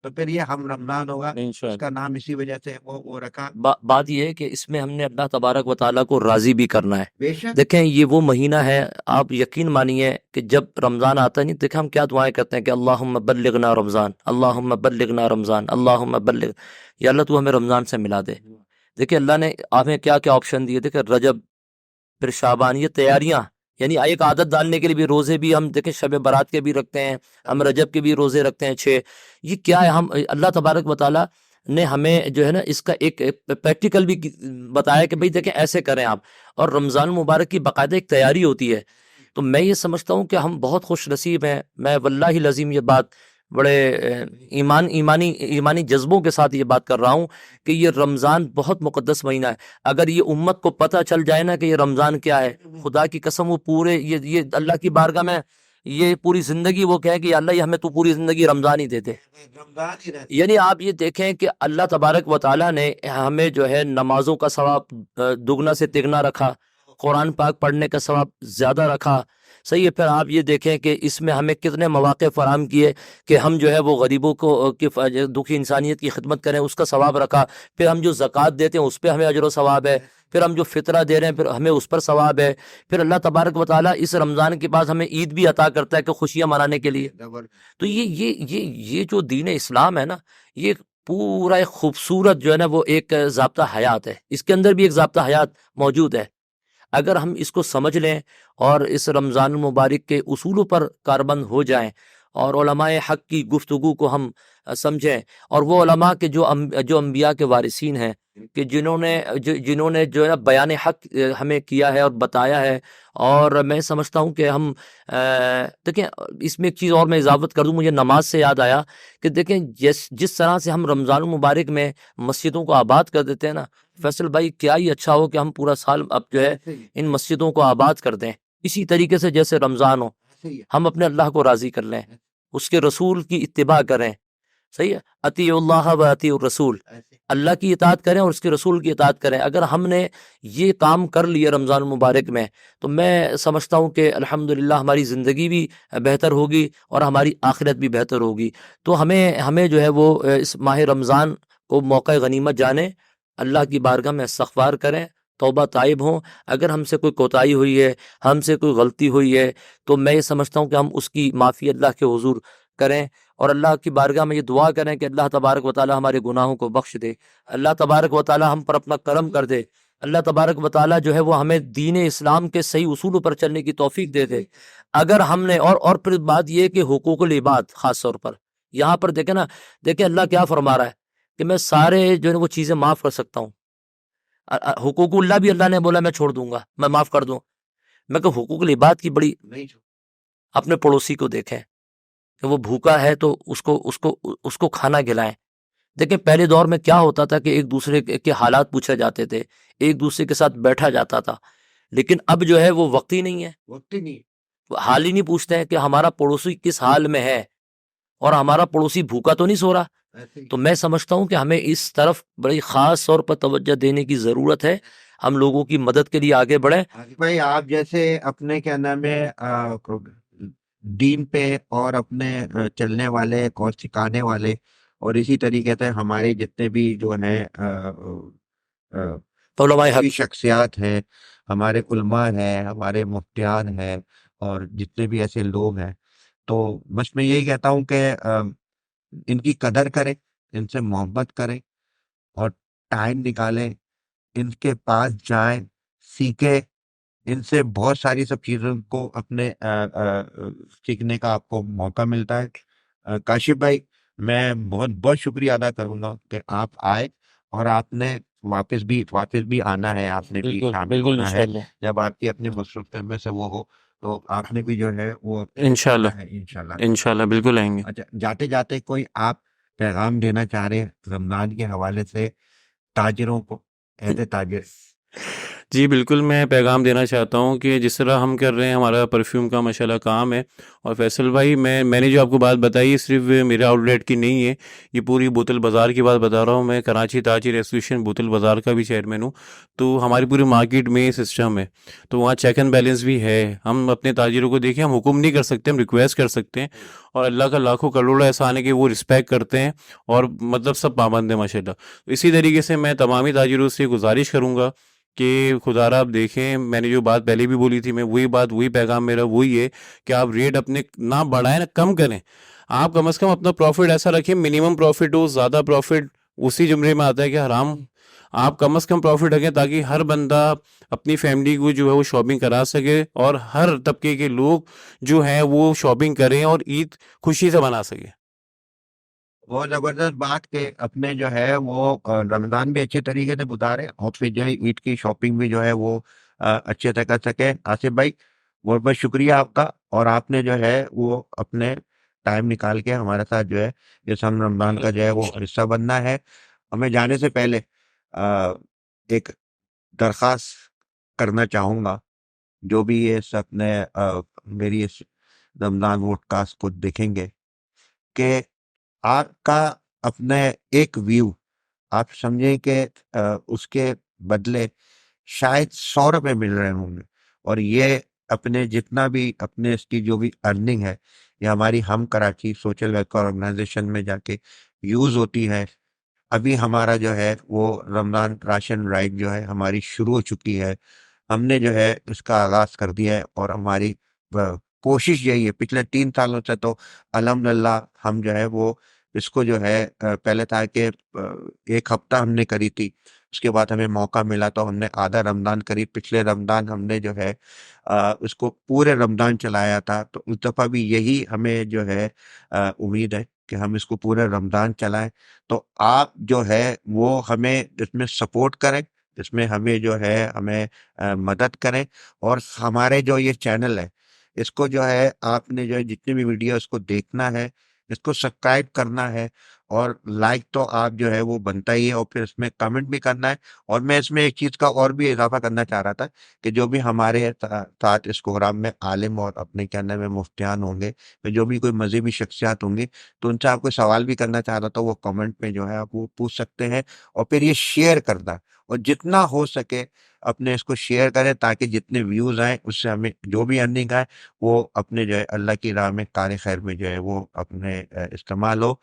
تو پھر یہ ہم رمضان ہوگا، اس کا نام اسی وجہ سے وہ رکھا۔ بات یہ ہے کہ اس میں ہم نے اللہ تبارک و تعالیٰ کو راضی بھی کرنا ہے۔ بے شک دیکھیں یہ وہ مہینہ ہے، آپ یقین مانیے کہ جب رمضان آتا ہے، نہیں دیکھیں ہم کیا دعائیں کرتے ہیں کہ اللہم بلغنا رمضان، اللہم بلغنا رمضان، اللہم بلغ، یا اللہ تو ہمیں رمضان سے ملا دے۔ دیکھیں اللہ نے ہمیں کیا کیا آپشن دیے، دیکھیں رجب پھر شعبان، یہ تیاریاں، یعنی ایک عادت ڈالنے کے لیے بھی روزے بھی ہم دیکھیں شب برات کے بھی رکھتے ہیں، ہم رجب کے بھی روزے رکھتے ہیں 6۔ یہ کیا ہے، ہم اللہ تبارک و تعالیٰ نے ہمیں جو ہے نا اس کا ایک پریکٹیکل بھی بتایا کہ بھئی دیکھیں ایسے کریں آپ، اور رمضان مبارک کی باقاعدہ ایک تیاری ہوتی ہے۔ تو میں یہ سمجھتا ہوں کہ ہم بہت خوش نصیب ہیں، میں واللہ العظیم یہ بات بڑے ایمانی جذبوں کے ساتھ یہ بات کر رہا ہوں کہ یہ رمضان بہت مقدس مہینہ ہے. اگر یہ امت کو پتہ چل جائے نا کہ یہ رمضان کیا ہے، خدا کی قسم وہ پورے یہ اللہ کی بارگاہ میں یہ پوری زندگی وہ کہے کہ یا اللہ یہ ہمیں تو پوری زندگی رمضان ہی دے دے. رمضان ہی رہتا یعنی آپ یہ دیکھیں کہ اللہ تبارک و تعالیٰ نے ہمیں جو ہے نمازوں کا ثواب دگنا سے تگنا رکھا، قرآن پاک پڑھنے کا ثواب زیادہ رکھا. صحیح ہے. پھر آپ یہ دیکھیں کہ اس میں ہمیں کتنے مواقع فراہم کیے کہ ہم جو ہے وہ غریبوں کو دکھی انسانیت کی خدمت کریں، اس کا ثواب رکھا. پھر ہم جو زکوٰۃ دیتے ہیں اس پہ ہمیں اجر و ثواب ہے. پھر ہم جو فطرہ دے رہے ہیں پھر ہمیں اس پر ثواب ہے. پھر اللہ تبارک و تعالیٰ اس رمضان کے بعد ہمیں عید بھی عطا کرتا ہے کہ خوشیاں منانے کے لیے. تو یہ جو دین اسلام ہے نا، یہ پورا ایک خوبصورت جو ہے نا وہ ایک ضابطہ حیات ہے. اس کے اندر بھی ایک ضابطہ حیات موجود ہے. اگر ہم اس کو سمجھ لیں اور اس رمضان المبارک کے اصولوں پر کاربند ہو جائیں اور علماء حق کی گفتگو کو ہم سمجھیں، اور وہ علماء کے جو انبیاء کے وارثین ہیں کہ جنہوں نے جو ہے بیان حق ہمیں کیا ہے اور بتایا ہے. اور میں سمجھتا ہوں کہ ہم دیکھیں اس میں ایک چیز اور میں اضافت کر دوں، مجھے نماز سے یاد آیا کہ دیکھیں جس طرح سے ہم رمضان المبارک میں مسجدوں کو آباد کر دیتے ہیں نا فیصل بھائی، کیا ہی اچھا ہو کہ ہم پورا سال اب جو ہے ان مسجدوں کو آباد کر دیں. اسی طریقے سے جیسے رمضان ہو ہم اپنے اللہ کو راضی کر لیں، اس کے رسول کی اتباع کریں. صحیح ہے. اطیعوا اللہ و اطیعوا الرسول، اللہ کی اطاعت کریں اور اس کے رسول کی اطاعت کریں. اگر ہم نے یہ کام کر لیے رمضان المبارک میں تو میں سمجھتا ہوں کہ الحمدللہ ہماری زندگی بھی بہتر ہوگی اور ہماری آخرت بھی بہتر ہوگی. تو ہمیں جو ہے وہ اس ماہ رمضان کو موقع غنیمت جانیں، اللہ کی بارگاہ میں استغفار کریں، توبہ طائب ہوں. اگر ہم سے کوئی کوتاہی ہوئی ہے، ہم سے کوئی غلطی ہوئی ہے، تو میں یہ سمجھتا ہوں کہ ہم اس کی معافی اللہ کے حضور کریں اور اللہ کی بارگاہ میں یہ دعا کریں کہ اللہ تبارک و تعالی ہمارے گناہوں کو بخش دے، اللہ تبارک و تعالی ہم پر اپنا کرم کر دے، اللہ تبارک و تعالی جو ہے وہ ہمیں دین اسلام کے صحیح اصولوں پر چلنے کی توفیق دے دے. اگر ہم نے اور پھر بات یہ کہ حقوق العباد خاص طور پر یہاں پر دیکھیں اللہ کیا فرما رہا ہے کہ میں سارے جو ہے وہ چیزیں معاف کر سکتا ہوں. حقوق اللہ بھی اللہ نے بولا میں چھوڑ دوں گا، میں معاف کر دوں. میں کہ حقوق العباد کی بڑی اپنے پڑوسی کو دیکھیں کہ وہ بھوکا ہے تو اس کو کھانا کھلائیں. دیکھیں پہلے دور میں کیا ہوتا تھا کہ ایک دوسرے کے حالات پوچھے جاتے تھے، ایک دوسرے کے ساتھ بیٹھا جاتا تھا، لیکن اب جو ہے وہ وقت ہی نہیں ہے، حال ہی نہیں پوچھتے ہیں کہ ہمارا پڑوسی کس حال میں ہے اور ہمارا پڑوسی بھوکا تو نہیں سو رہا. تو میں سمجھتا ہوں کہ ہمیں اس طرف بڑی خاص طور پر توجہ دینے کی ضرورت ہے. ہم لوگوں کی مدد کے لیے آگے بڑھیں. بھائی آپ جیسے اپنے کیا نام ہے دین پہ اور اپنے چلنے والے اور سکھانے والے، اور اسی طریقے سے ہمارے جتنے بھی جو ہیں علماء حق شخصیات ہیں، ہمارے علماء ہیں، ہمارے مفتیان ہیں، اور جتنے بھی ایسے لوگ ہیں، تو بس میں یہی کہتا ہوں کہ ان کی قدر کریں، ان سے محبت کریں اور ٹائم نکالیں، ان کے پاس جائیں، سیکھیں، ان سے بہت ساری سب چیزوں کو اپنے سیکھنے کا آپ کو موقع ملتا ہے. کاشف بھائی میں بہت بہت شکریہ ادا کروں گا کہ آپ آئے، اور آپ نے واپس بھی آنا ہے، آپ نے بھی شامل بالکل ہونا ہے انشاءاللہ جب آپ کی اپنے مصروف میں سے وہ ہو، تو آپ نے بھی جو ہے وہ انشاءاللہ انشاءاللہ. انشاءاللہ بالکل آئیں گے. اچھا، جاتے جاتے کوئی آپ پیغام دینا چاہ رہے ہیں رمضان کے حوالے سے تاجروں کو، ایسے تاجر؟ جی بالکل، میں پیغام دینا چاہتا ہوں کہ جس طرح ہم کر رہے ہیں، ہمارا پرفیوم کا ماشاءاللہ کام ہے، اور فیصل بھائی میں نے جو آپ کو بات بتائی صرف میرے آؤٹ لیٹ کی نہیں ہے، یہ پوری بوتل بازار کی بات بتا رہا ہوں. میں کراچی تاجر ایسوسیشن بوتل بازار کا بھی چیئرمین ہوں، تو ہماری پوری مارکیٹ میں سسٹم ہے، تو وہاں چیک اینڈ بیلنس بھی ہے. ہم اپنے تاجروں کو دیکھیں، ہم حکم نہیں کر سکتے، ہم ریکویسٹ کر سکتے ہیں، اور اللہ کا لاکھوں کروڑوں احسان ہے کہ وہ رسپیکٹ کرتے ہیں اور مطلب سب پابند ہیں ماشاءاللہ. اسی طریقے سے میں تمامی تاجروں سے گزارش کروں گا کہ خدا را آپ دیکھیں، میں نے جو بات پہلے بھی بولی تھی، میں وہی پیغام میرا وہی ہے کہ آپ ریٹ اپنے نہ بڑھائیں نہ کم کریں. آپ کم از کم اپنا پروفٹ ایسا رکھیں، منیمم پروفٹ ہو، زیادہ پروفٹ اسی زمرے میں آتا ہے کہ حرام. آپ کم از کم پروفٹ رکھیں تاکہ ہر بندہ اپنی فیملی کو جو ہے وہ شاپنگ کرا سکے، اور ہر طبقے کے لوگ جو ہیں وہ شاپنگ کریں اور عید خوشی سے منا سکے. بہت زبردست بات کہ اپنے جو ہے وہ رمضان بھی اچھے طریقے سے گزارے، اور پھر جو ہے عید کی شاپنگ بھی جو ہے وہ اچھے سے کر سکے. آصف بھائی بہت بہت شکریہ آپ کا، اور آپ نے جو ہے وہ اپنے ٹائم نکال کے ہمارے ساتھ جو ہے اس ہم رمضان کا جو ہے وہ حصہ بننا ہے. ہمیں جانے سے پہلے ایک درخواست کرنا چاہوں گا جو بھی یہ اپنے میری اس رمضان ووڈ کاسٹ کو دیکھیں گے کہ آپ کا اپنے ایک ویو آپ سمجھیں کہ اس کے بدلے شاید 100 روپے مل رہے ہوں گے، اور یہ اپنے جتنا بھی اپنے اس کی جو بھی ارننگ ہے یہ ہماری ہم کراچی سوشل ویلفیئر آرگنائزیشن میں جا کے یوز ہوتی ہے. ابھی ہمارا جو ہے وہ رمضان راشن رائڈ جو ہے ہماری شروع ہو چکی ہے. ہم نے جو ہے اس کا آغاز کر دیا ہے اور ہماری کوشش یہی ہے. پچھلے 3 سالوں سے تو الحمدللہ ہم جو ہے وہ اس کو جو ہے پہلے تھا کہ 1 ہفتہ ہم نے کری تھی، اس کے بعد ہمیں موقع ملا تو ہم نے آدھا رمضان کری. پچھلے رمضان ہم نے جو ہے اس کو پورے رمضان چلایا تھا. تو اس دفعہ بھی یہی ہمیں جو ہے امید ہے کہ ہم اس کو پورے رمضان چلائیں. تو آپ جو ہے وہ ہمیں اس میں سپورٹ کریں، اس میں ہمیں جو ہے ہمیں مدد کریں. اور ہمارے جو یہ چینل ہے اس کو جو ہے آپ نے جو ہے جتنی بھی ویڈیو اس کو دیکھنا ہے، اس کو سبسکرائب کرنا ہے، اور لائک تو آپ جو ہے وہ بنتا ہی ہے، اور پھر اس میں کمنٹ بھی کرنا ہے. اور میں اس میں ایک چیز کا اور بھی اضافہ کرنا چاہ رہا تھا کہ جو بھی ہمارے ساتھ اس پروگرام میں عالم اور اپنے کہنے میں مفتیان ہوں گے، جو بھی کوئی مذہبی شخصیات ہوں گی، تو ان سے آپ کو سوال بھی کرنا چاہ رہا تھا، وہ کمنٹ میں جو ہے آپ وہ پوچھ سکتے ہیں. اور پھر یہ شیئر کرنا، اور جتنا ہو سکے اپنے اس کو شیئر کریں تاکہ جتنے ویوز آئیں اس سے ہمیں جو بھی ارننگ آئے وہ اپنے جو ہے اللہ کی راہ میں کار خیر میں جو ہے وہ اپنے استعمال ہو.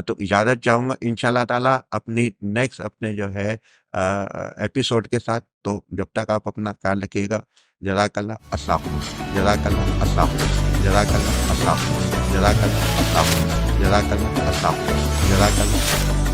تو اجازت چاہوں گا انشاءاللہ تعالیٰ اپنی نیکسٹ اپنے جو ہے ایپیسوڈ کے ساتھ. تو جب تک آپ اپنا خیال رکھیے گا. جزاک اللہ. السلام علیکم. جزاک اللہ. السلام علیکم. جزاک اللہ. السلام علیکم. جزاک اللہ. السلام علیکم. جزاک اللہ. السلام علیکم. جزاک اللہ.